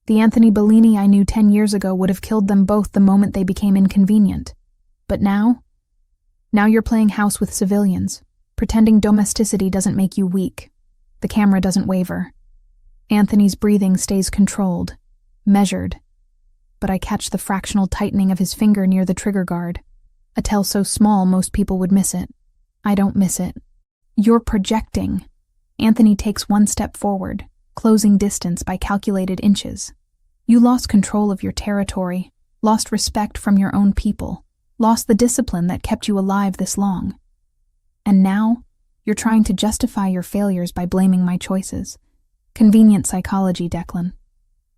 The Anthony Bellini I knew 10 years ago would have killed them both the moment they became inconvenient. But now? Now you're playing house with civilians, pretending domesticity doesn't make you weak. The camera doesn't waver. Anthony's breathing stays controlled, measured. But I catch the fractional tightening of his finger near the trigger guard, a tell so small most people would miss it. I don't miss it. You're projecting. Anthony takes one step forward, closing distance by calculated inches. You lost control of your territory, lost respect from your own people, lost the discipline that kept you alive this long. And now, you're trying to justify your failures by blaming my choices. Convenient psychology, Declan.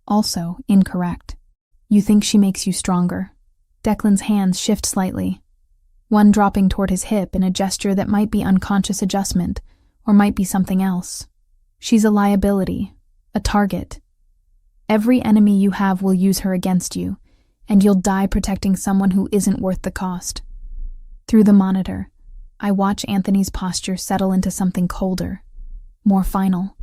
Also incorrect. You think she makes you stronger. Declan's hands shift slightly, one dropping toward his hip in a gesture that might be unconscious adjustment, or might be something else. She's a liability, a target. Every enemy you have will use her against you, and you'll die protecting someone who isn't worth the cost. Through the monitor, I watch Anthony's posture settle into something colder, more final.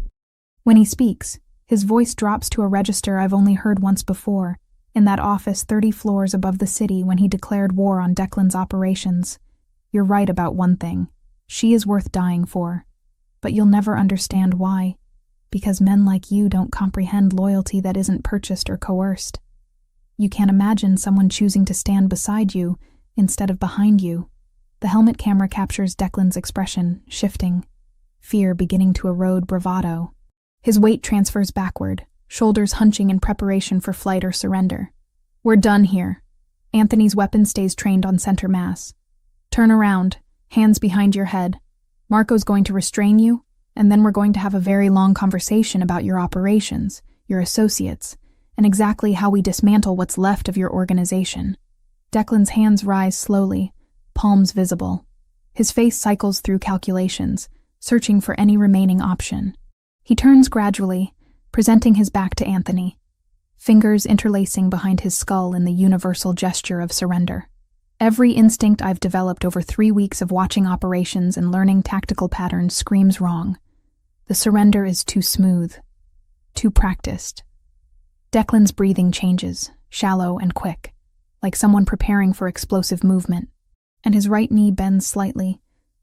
When he speaks, his voice drops to a register I've only heard once before, in that office 30 floors above the city when he declared war on Declan's operations. You're right about one thing. She is worth dying for. But you'll never understand why. Because men like you don't comprehend loyalty that isn't purchased or coerced. You can't imagine someone choosing to stand beside you instead of behind you. The helmet camera captures Declan's expression, shifting, fear beginning to erode bravado. His weight transfers backward, shoulders hunching in preparation for flight or surrender. We're done here. Anthony's weapon stays trained on center mass. Turn around, hands behind your head. Marco's going to restrain you, and then we're going to have a very long conversation about your operations, your associates, and exactly how we dismantle what's left of your organization. Declan's hands rise slowly, palms visible. His face cycles through calculations, searching for any remaining option. He turns gradually, presenting his back to Anthony, fingers interlacing behind his skull in the universal gesture of surrender. Every instinct I've developed over 3 weeks of watching operations and learning tactical patterns screams wrong. The surrender is too smooth, too practiced. Declan's breathing changes, shallow and quick, like someone preparing for explosive movement, and his right knee bends slightly,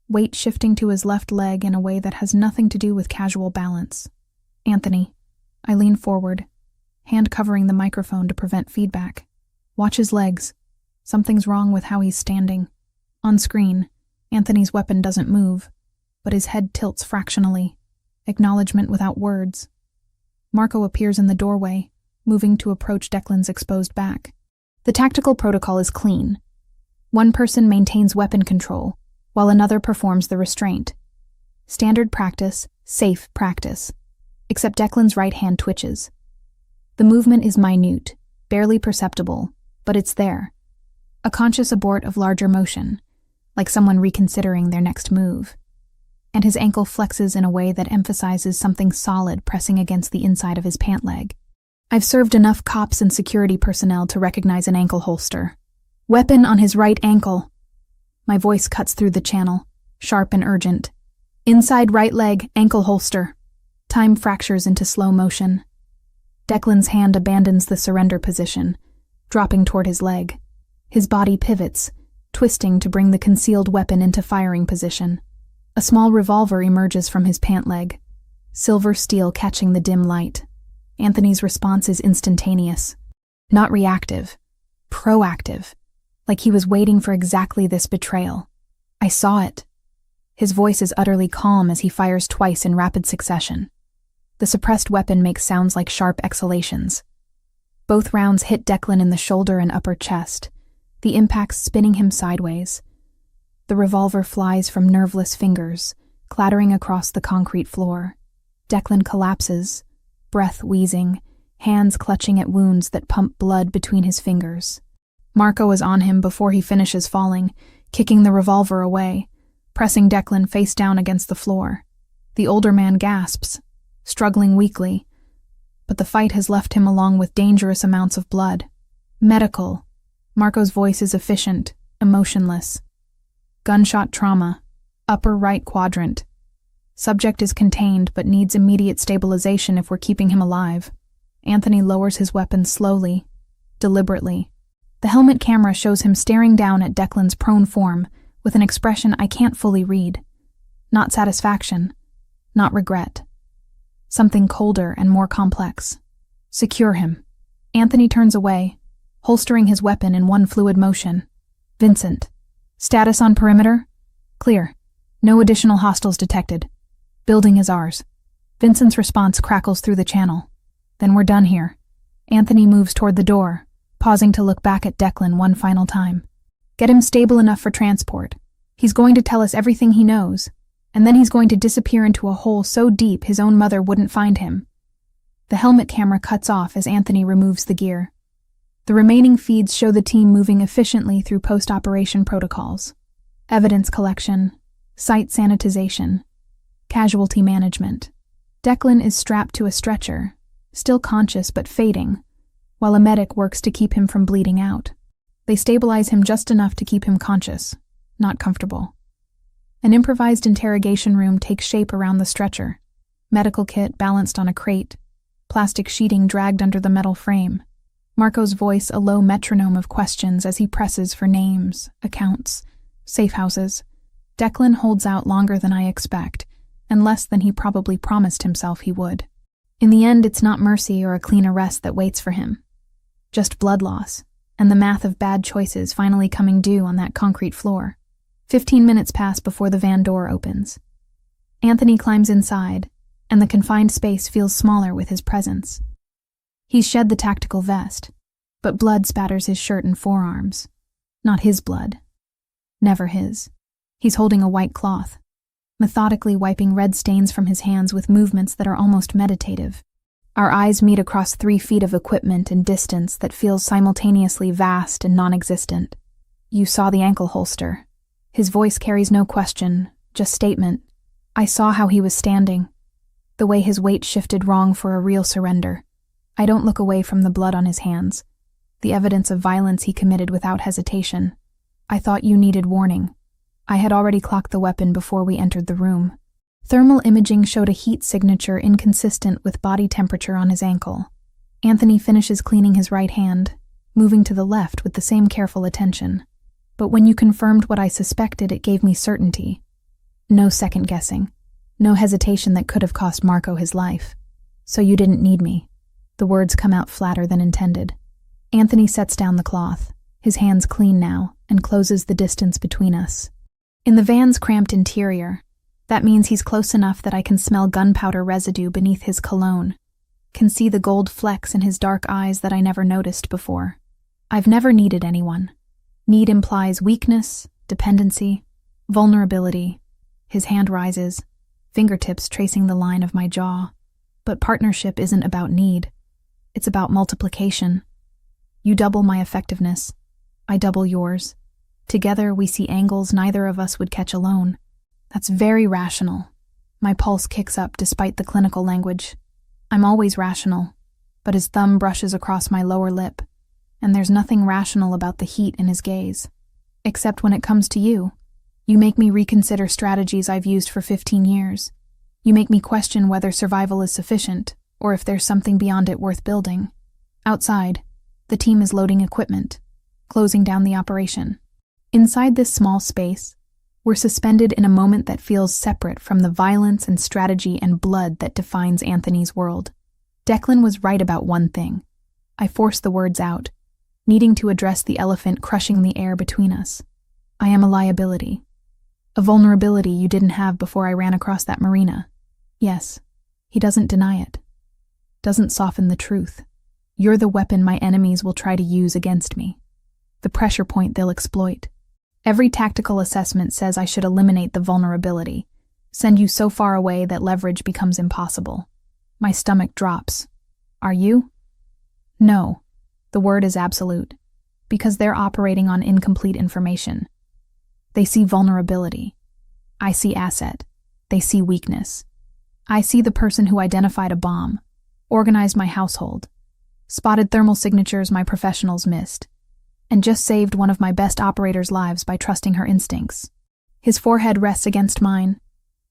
weight shifting to his left leg in a way that has nothing to do with casual balance. Anthony. I lean forward, hand covering the microphone to prevent feedback. Watch his legs. Something's wrong with how he's standing. On screen, Anthony's weapon doesn't move, but his head tilts fractionally. Acknowledgement without words. Marco appears in the doorway, moving to approach Declan's exposed back. The tactical protocol is clean. One person maintains weapon control, while another performs the restraint. Standard practice, safe practice. Except Declan's right hand twitches. The movement is minute, barely perceptible, but it's there. A conscious abort of larger motion, like someone reconsidering their next move. And his ankle flexes in a way that emphasizes something solid pressing against the inside of his pant leg. I've served enough cops and security personnel to recognize an ankle holster. Weapon on his right ankle. My voice cuts through the channel, sharp and urgent. Inside right leg, ankle holster. Time fractures into slow motion. Declan's hand abandons the surrender position, dropping toward his leg. His body pivots, twisting to bring the concealed weapon into firing position. A small revolver emerges from his pant leg, silver steel catching the dim light. Anthony's response is instantaneous. Not reactive, proactive, like he was waiting for exactly this betrayal. I saw it. His voice is utterly calm as he fires twice in rapid succession. The suppressed weapon makes sounds like sharp exhalations. Both rounds hit Declan in the shoulder and upper chest, the impacts spinning him sideways. The revolver flies from nerveless fingers, clattering across the concrete floor. Declan collapses, breath wheezing, hands clutching at wounds that pump blood between his fingers. Marco is on him before he finishes falling, kicking the revolver away, pressing Declan face down against the floor. The older man gasps, struggling weakly, but the fight has left him along with dangerous amounts of blood. Medical. Marco's voice is efficient, emotionless. Gunshot trauma. Upper right quadrant. Subject is contained but needs immediate stabilization if we're keeping him alive. Anthony lowers his weapon slowly, deliberately. The helmet camera shows him staring down at Declan's prone form with an expression I can't fully read. Not satisfaction, not regret. Something colder and more complex. Secure him. Anthony turns away, holstering his weapon in one fluid motion. Vincent. Status on perimeter? Clear. No additional hostiles detected. Building is ours. Vincent's response crackles through the channel. Then we're done here. Anthony moves toward the door, pausing to look back at Declan one final time. Get him stable enough for transport. He's going to tell us everything he knows, and then he's going to disappear into a hole so deep his own mother wouldn't find him. The helmet camera cuts off as Anthony removes the gear. The remaining feeds show the team moving efficiently through post-operation protocols. Evidence collection, site sanitization, casualty management. Declan is strapped to a stretcher, still conscious but fading, while a medic works to keep him from bleeding out. They stabilize him just enough to keep him conscious, not comfortable. An improvised interrogation room takes shape around the stretcher, medical kit balanced on a crate, plastic sheeting dragged under the metal frame. Marco's voice a low metronome of questions as he presses for names, accounts, safe houses. Declan holds out longer than I expect, and less than he probably promised himself he would. In the end, it's not mercy or a clean arrest that waits for him. Just blood loss, and the math of bad choices finally coming due on that concrete floor. 15 minutes pass before the van door opens. Anthony climbs inside, and the confined space feels smaller with his presence. He's shed the tactical vest, but blood spatters his shirt and forearms. Not his blood. Never his. He's holding a white cloth, methodically wiping red stains from his hands with movements that are almost meditative. Our eyes meet across 3 feet of equipment and distance that feels simultaneously vast and non-existent. You saw the ankle holster. His voice carries no question, just statement. I saw how he was standing, the way his weight shifted wrong for a real surrender. I don't look away from the blood on his hands, the evidence of violence he committed without hesitation. I thought you needed warning. I had already clocked the weapon before we entered the room. Thermal imaging showed a heat signature inconsistent with body temperature on his ankle. Anthony finishes cleaning his right hand, moving to the left with the same careful attention. But when you confirmed what I suspected, it gave me certainty. No second guessing. No hesitation that could have cost Marco his life. So you didn't need me. The words come out flatter than intended. Anthony sets down the cloth, his hands clean now, and closes the distance between us. In the van's cramped interior, that means he's close enough that I can smell gunpowder residue beneath his cologne, can see the gold flecks in his dark eyes that I never noticed before. I've never needed anyone. Need implies weakness, dependency, vulnerability. His hand rises, fingertips tracing the line of my jaw. But partnership isn't about need. It's about multiplication. You double my effectiveness. I double yours. Together we see angles neither of us would catch alone. That's very rational. My pulse kicks up despite the clinical language. I'm always rational, but his thumb brushes across my lower lip, and there's nothing rational about the heat in his gaze. Except when it comes to you. You make me reconsider strategies I've used for 15 years. You make me question whether survival is sufficient, or if there's something beyond it worth building. Outside, the team is loading equipment, closing down the operation. Inside this small space, we're suspended in a moment that feels separate from the violence and strategy and blood that defines Anthony's world. Declan was right about one thing. I forced the words out, needing to address the elephant crushing the air between us. I am a liability. A vulnerability you didn't have before I ran across that marina. Yes, he doesn't deny it. Doesn't soften the truth. You're the weapon my enemies will try to use against me. The pressure point they'll exploit. Every tactical assessment says I should eliminate the vulnerability, send you so far away that leverage becomes impossible. My stomach drops. Are you? No. The word is absolute. because they're operating on incomplete information. They see vulnerability. I see asset. They see weakness. I see the person who identified a bomb, organized my household, spotted thermal signatures my professionals missed, and just saved one of my best operators' lives by trusting her instincts. His forehead rests against mine,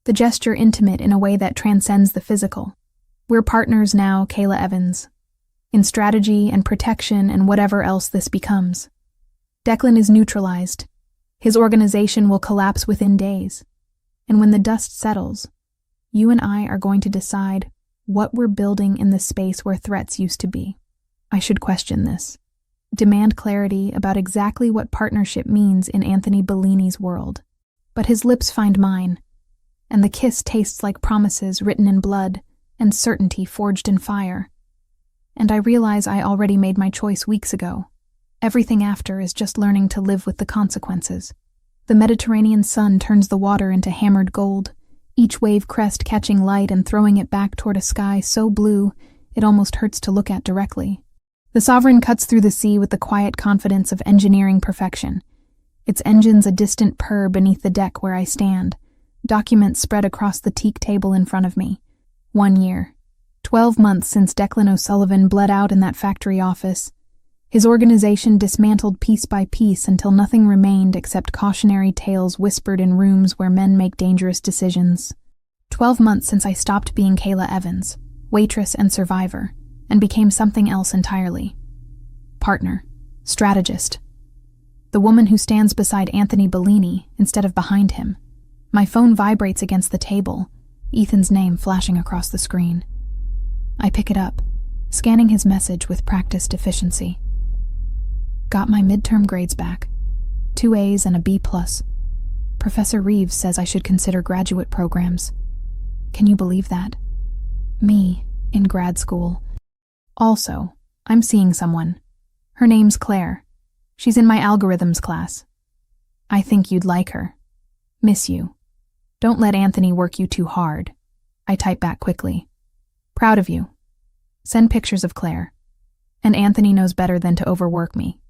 the gesture intimate in a way that transcends the physical. We're partners now, Kayla Evans, in strategy and protection and whatever else this becomes. Declan is neutralized. His organization will collapse within days. And when the dust settles, you and I are going to decide what we're building in the space where threats used to be. I should question this. Demand clarity about exactly what partnership means in Anthony Bellini's world. But his lips find mine, and the kiss tastes like promises written in blood and certainty forged in fire. And I realize I already made my choice weeks ago. Everything after is just learning to live with the consequences. The Mediterranean sun turns the water into hammered gold, each wave crest catching light and throwing it back toward a sky so blue it almost hurts to look at directly. The Sovereign cuts through the sea with the quiet confidence of engineering perfection. Its engines a distant purr beneath the deck where I stand, documents spread across the teak table in front of me. 1 year. 12 months since Declan O'Sullivan bled out in that factory office. His organization dismantled piece by piece until nothing remained except cautionary tales whispered in rooms where men make dangerous decisions. 12 months since I stopped being Kayla Evans, waitress and survivor, and became something else entirely. Partner. Strategist. The woman who stands beside Anthony Bellini instead of behind him. My phone vibrates against the table, Ethan's name flashing across the screen. I pick it up, scanning his message with practiced efficiency. Got my midterm grades back. 2 A's and a B+. Professor Reeves says I should consider graduate programs. Can you believe that? Me, in grad school. Also, I'm seeing someone. Her name's Claire. She's in my algorithms class. I think you'd like her. Miss you. Don't let Anthony work you too hard. I type back quickly. Proud of you. Send pictures of Claire. And Anthony knows better than to overwork me.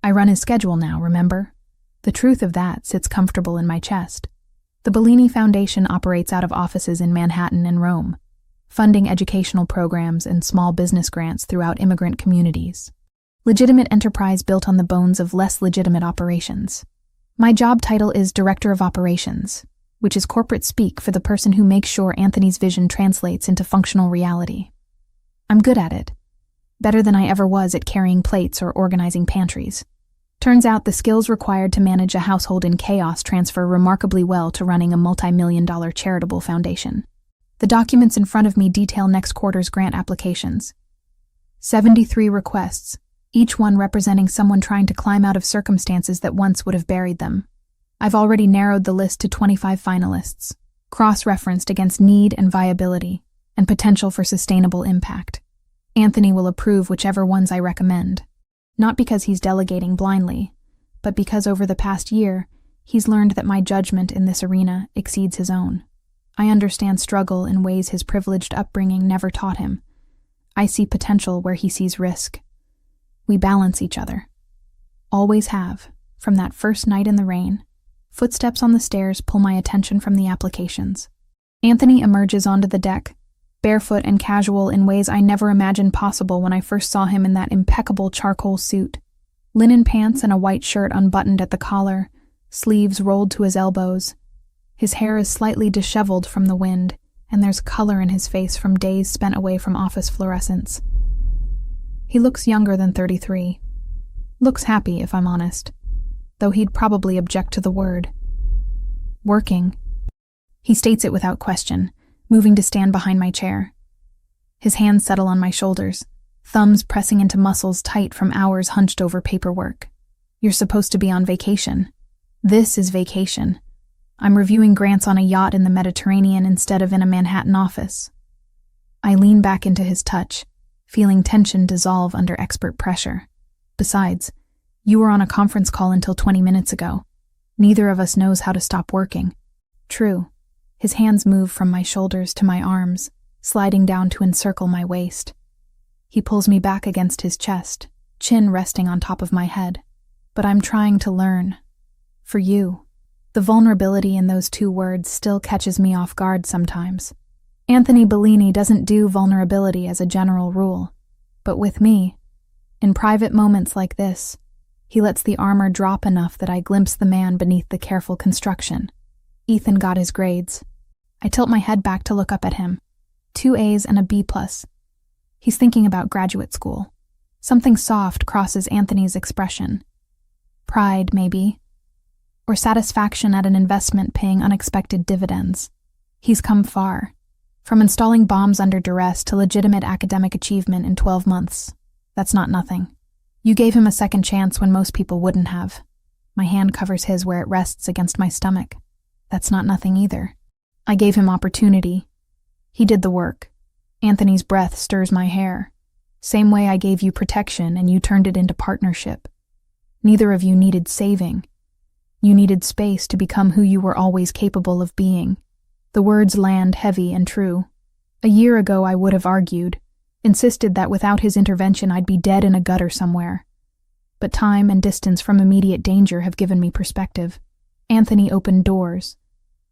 I run his schedule now, remember? The truth of that sits comfortable in my chest. The Bellini Foundation operates out of offices in Manhattan and Rome, funding educational programs and small business grants throughout immigrant communities. Legitimate enterprise built on the bones of less legitimate operations. My job title is Director of Operations, which is corporate speak for the person who makes sure Anthony's vision translates into functional reality. I'm good at it. Better than I ever was at carrying plates or organizing pantries. Turns out the skills required to manage a household in chaos transfer remarkably well to running a multi-million-dollar charitable foundation. The documents in front of me detail next quarter's grant applications. 73 requests, each one representing someone trying to climb out of circumstances that once would have buried them. I've already narrowed the list to 25 finalists, cross-referenced against need and viability, and potential for sustainable impact. Anthony will approve whichever ones I recommend. Not because he's delegating blindly, but because over the past year, he's learned that my judgment in this arena exceeds his own. I understand struggle in ways his privileged upbringing never taught him. I see potential where he sees risk. We balance each other. Always have, from that first night in the rain. Footsteps on the stairs pull my attention from the applications. Anthony emerges onto the deck, barefoot and casual in ways I never imagined possible when I first saw him in that impeccable charcoal suit. Linen pants and a white shirt unbuttoned at the collar, sleeves rolled to his elbows. His hair is slightly disheveled from the wind, and there's color in his face from days spent away from office fluorescence. He looks younger than 33. Looks happy, if I'm honest, though he'd probably object to the word. Working. He states it without question, moving to stand behind my chair. His hands settle on my shoulders, thumbs pressing into muscles tight from hours hunched over paperwork. You're supposed to be on vacation. This is vacation. I'm reviewing grants on a yacht in the Mediterranean instead of in a Manhattan office. I lean back into his touch, feeling tension dissolve under expert pressure. Besides, you were on a conference call until 20 minutes ago. Neither of us knows how to stop working. True. His hands move from my shoulders to my arms, sliding down to encircle my waist. He pulls me back against his chest, chin resting on top of my head. But I'm trying to learn. For you. The vulnerability in those two words still catches me off guard sometimes. Anthony Bellini doesn't do vulnerability as a general rule. But with me, in private moments like this, he lets the armor drop enough that I glimpse the man beneath the careful construction. Ethan got his grades. I tilt my head back to look up at him. 2 A's and a B+. He's thinking about graduate school. Something soft crosses Anthony's expression. Pride, maybe. Or satisfaction at an investment paying unexpected dividends. He's come far. From installing bombs under duress to legitimate academic achievement in 12 months. That's not nothing. You gave him a second chance when most people wouldn't have. My hand covers his where it rests against my stomach. That's not nothing either. I gave him opportunity. He did the work. Anthony's breath stirs my hair. Same way I gave you protection and you turned it into partnership. Neither of you needed saving. You needed space to become who you were always capable of being. The words land heavy and true. A year ago I would have argued, insisted that without his intervention I'd be dead in a gutter somewhere. But time and distance from immediate danger have given me perspective. Anthony opened doors,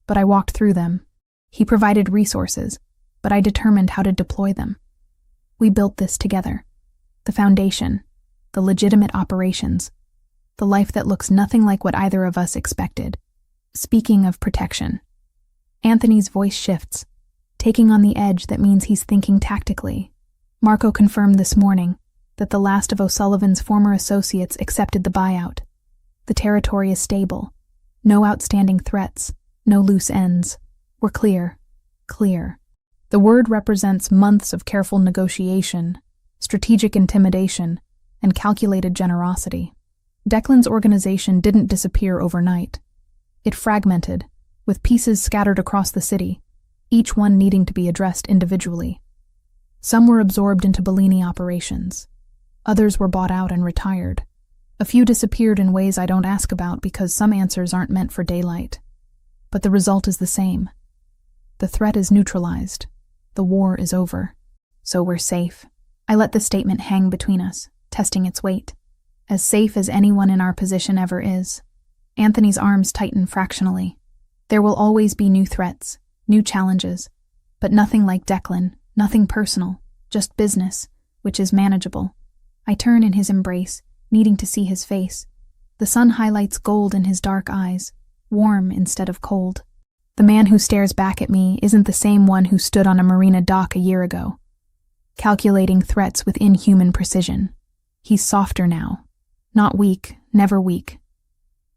but I walked through them. He provided resources, but I determined how to deploy them. We built this together. The foundation, the legitimate operations, the life that looks nothing like what either of us expected. Speaking of protection, Anthony's voice shifts, taking on the edge that means he's thinking tactically. Marco confirmed this morning that the last of O'Sullivan's former associates accepted the buyout. The territory is stable. No outstanding threats, no loose ends. We're clear. Clear. The word represents months of careful negotiation, strategic intimidation, and calculated generosity. Declan's organization didn't disappear overnight. It fragmented, with pieces scattered across the city, each one needing to be addressed individually. Some were absorbed into Bellini operations. Others were bought out and retired. A few disappeared in ways I don't ask about because some answers aren't meant for daylight. But the result is the same. The threat is neutralized. The war is over. So we're safe. I let the statement hang between us, testing its weight. As safe as anyone in our position ever is. Anthony's arms tighten fractionally. There will always be new threats, new challenges, but nothing like Declan, nothing personal, just business, which is manageable. I turn in his embrace, needing to see his face. The sun highlights gold in his dark eyes, warm instead of cold. The man who stares back at me isn't the same one who stood on a marina dock a year ago, calculating threats with inhuman precision. He's softer now. Not weak, never weak,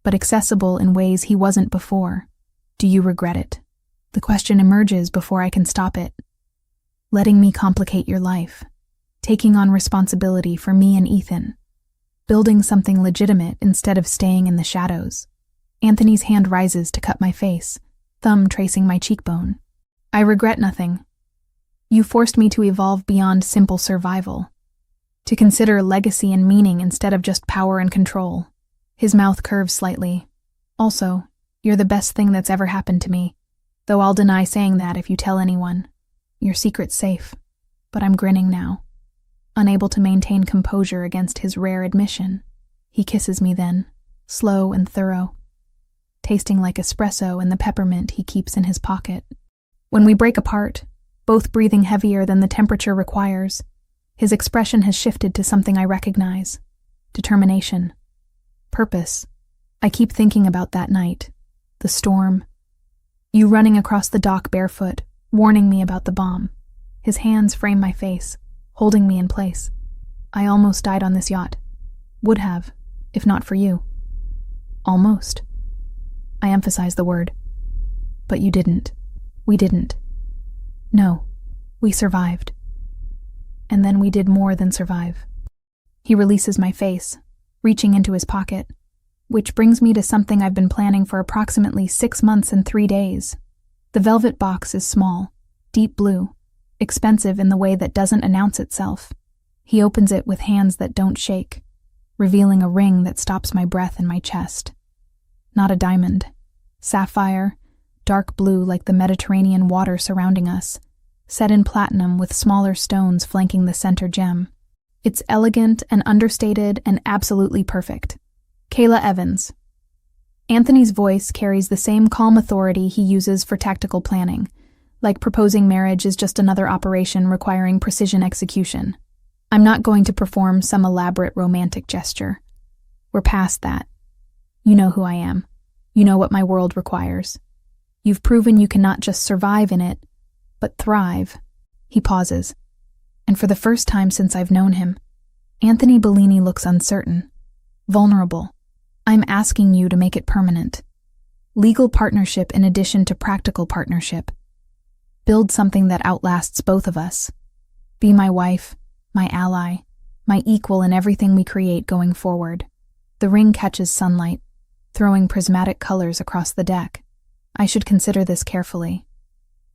but accessible in ways he wasn't before. Do you regret it? The question emerges before I can stop it. Letting me complicate your life. Taking on responsibility for me and Ethan. Building something legitimate instead of staying in the shadows. Anthony's hand rises to cut my face, thumb tracing my cheekbone. I regret nothing. You forced me to evolve beyond simple survival. To consider legacy and meaning instead of just power and control. His mouth curves slightly. Also, you're the best thing that's ever happened to me, though I'll deny saying that if you tell anyone. Your secret's safe, but I'm grinning now, unable to maintain composure against his rare admission. He kisses me then, slow and thorough, tasting like espresso in the peppermint he keeps in his pocket. When we break apart, both breathing heavier than the temperature requires, his expression has shifted to something I recognize. Determination. Purpose. I keep thinking about that night. The storm. You running across the dock barefoot, warning me about the bomb. His hands frame my face, holding me in place. I almost died on this yacht. Would have, if not for you. Almost. I emphasize the word. But you didn't. We didn't. No, we survived. And then we did more than survive. He releases my face, reaching into his pocket, which brings me to something I've been planning for approximately 6 months and 3 days. The velvet box is small, deep blue, expensive in the way that doesn't announce itself. He opens it with hands that don't shake, revealing a ring that stops my breath in my chest. Not a diamond. Sapphire, dark blue like the Mediterranean water surrounding us, set in platinum with smaller stones flanking the center gem. It's elegant and understated and absolutely perfect. Kayla Evans. Anthony's voice carries the same calm authority he uses for tactical planning, like proposing marriage is just another operation requiring precision execution. I'm not going to perform some elaborate romantic gesture. We're past that. You know who I am. You know what my world requires. You've proven you cannot just survive in it, but thrive. He pauses. And for the first time since I've known him, Anthony Bellini looks uncertain, vulnerable. I'm asking you to make it permanent. Legal partnership in addition to practical partnership. Build something that outlasts both of us. Be my wife, my ally, my equal in everything we create going forward. The ring catches sunlight, throwing prismatic colors across the deck. I should consider this carefully.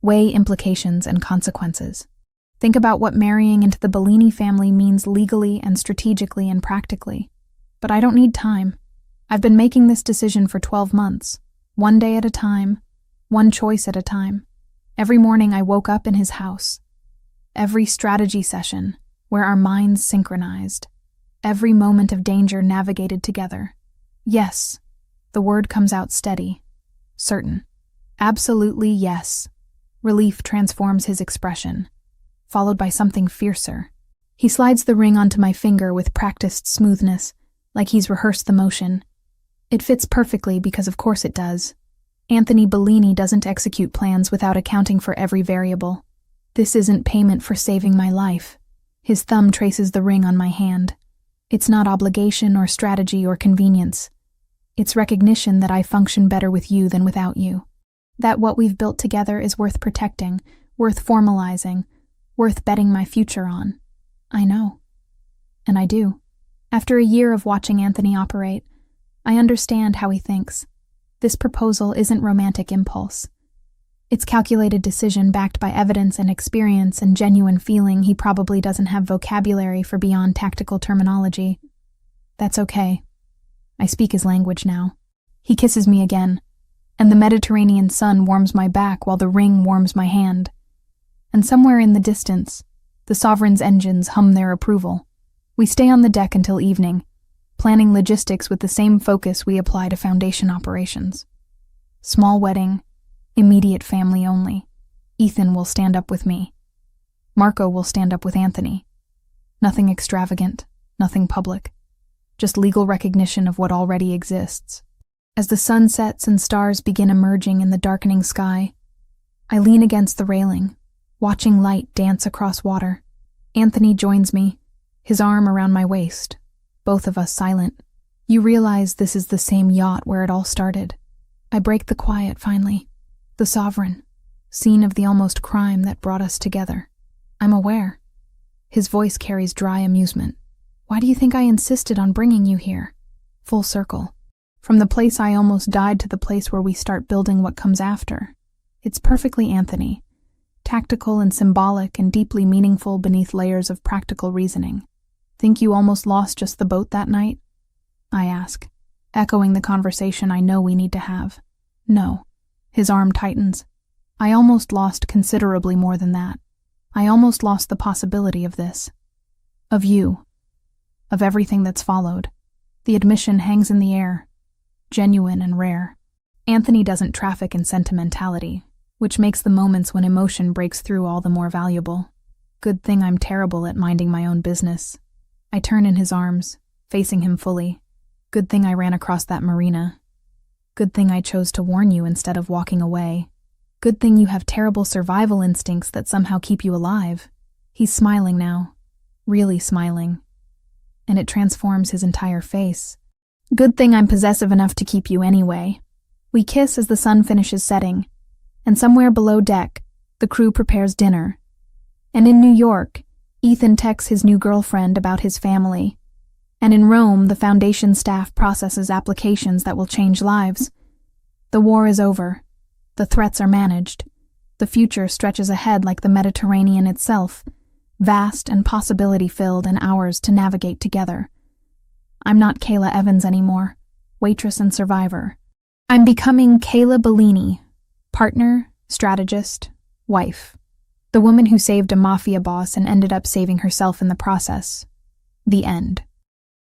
Weigh implications and consequences. Think about what marrying into the Bellini family means legally and strategically and practically. But I don't need time. I've been making this decision for 12 months, one day at a time, one choice at a time. Every morning I woke up in his house. Every strategy session, where our minds synchronized. Every moment of danger navigated together. Yes, the word comes out steady, certain. Absolutely yes. Relief transforms his expression, followed by something fiercer. He slides the ring onto my finger with practiced smoothness, like he's rehearsed the motion. It fits perfectly because of course it does. Anthony Bellini doesn't execute plans without accounting for every variable. This isn't payment for saving my life. His thumb traces the ring on my hand. It's not obligation or strategy or convenience. It's recognition that I function better with you than without you. That what we've built together is worth protecting, worth formalizing, worth betting my future on. I know. And I do. After a year of watching Anthony operate, I understand how he thinks. This proposal isn't romantic impulse. It's calculated decision backed by evidence and experience and genuine feeling. He probably doesn't have vocabulary for beyond tactical terminology. That's okay. I speak his language now. He kisses me again, and the Mediterranean sun warms my back while the ring warms my hand. And somewhere in the distance, the Sovereign's engines hum their approval. We stay on the deck until evening, planning logistics with the same focus we apply to foundation operations. Small wedding, immediate family only. Ethan will stand up with me. Marco will stand up with Anthony. Nothing extravagant, nothing public. Just legal recognition of what already exists. As the sun sets and stars begin emerging in the darkening sky, I lean against the railing, watching light dance across water. Anthony joins me, his arm around my waist, both of us silent. You realize this is the same yacht where it all started. I break the quiet finally. The Sovereign, scene of the almost crime that brought us together. I'm aware. His voice carries dry amusement. Why do you think I insisted on bringing you here? Full circle. From the place I almost died to the place where we start building what comes after. It's perfectly Anthony. Tactical and symbolic and deeply meaningful beneath layers of practical reasoning. Think you almost lost just the boat that night? I ask, echoing the conversation I know we need to have. No. His arm tightens. I almost lost considerably more than that. I almost lost the possibility of this. Of you. Of everything that's followed. The admission hangs in the air. Genuine and rare. Anthony doesn't traffic in sentimentality, which makes the moments when emotion breaks through all the more valuable. Good thing I'm terrible at minding my own business. I turn in his arms, facing him fully. Good thing I ran across that marina. Good thing I chose to warn you instead of walking away. Good thing you have terrible survival instincts that somehow keep you alive. He's smiling now. Really smiling. And it transforms his entire face. Good thing I'm possessive enough to keep you anyway. We kiss as the sun finishes setting, and somewhere below deck, the crew prepares dinner. And in New York, Ethan texts his new girlfriend about his family. And in Rome, the foundation staff processes applications that will change lives. The war is over. The threats are managed. The future stretches ahead like the Mediterranean itself, vast and possibility-filled and ours to navigate together. I'm not Kayla Evans anymore, waitress and survivor. I'm becoming Kayla Bellini, partner, strategist, wife. The woman who saved a Mafia boss and ended up saving herself in the process. The end.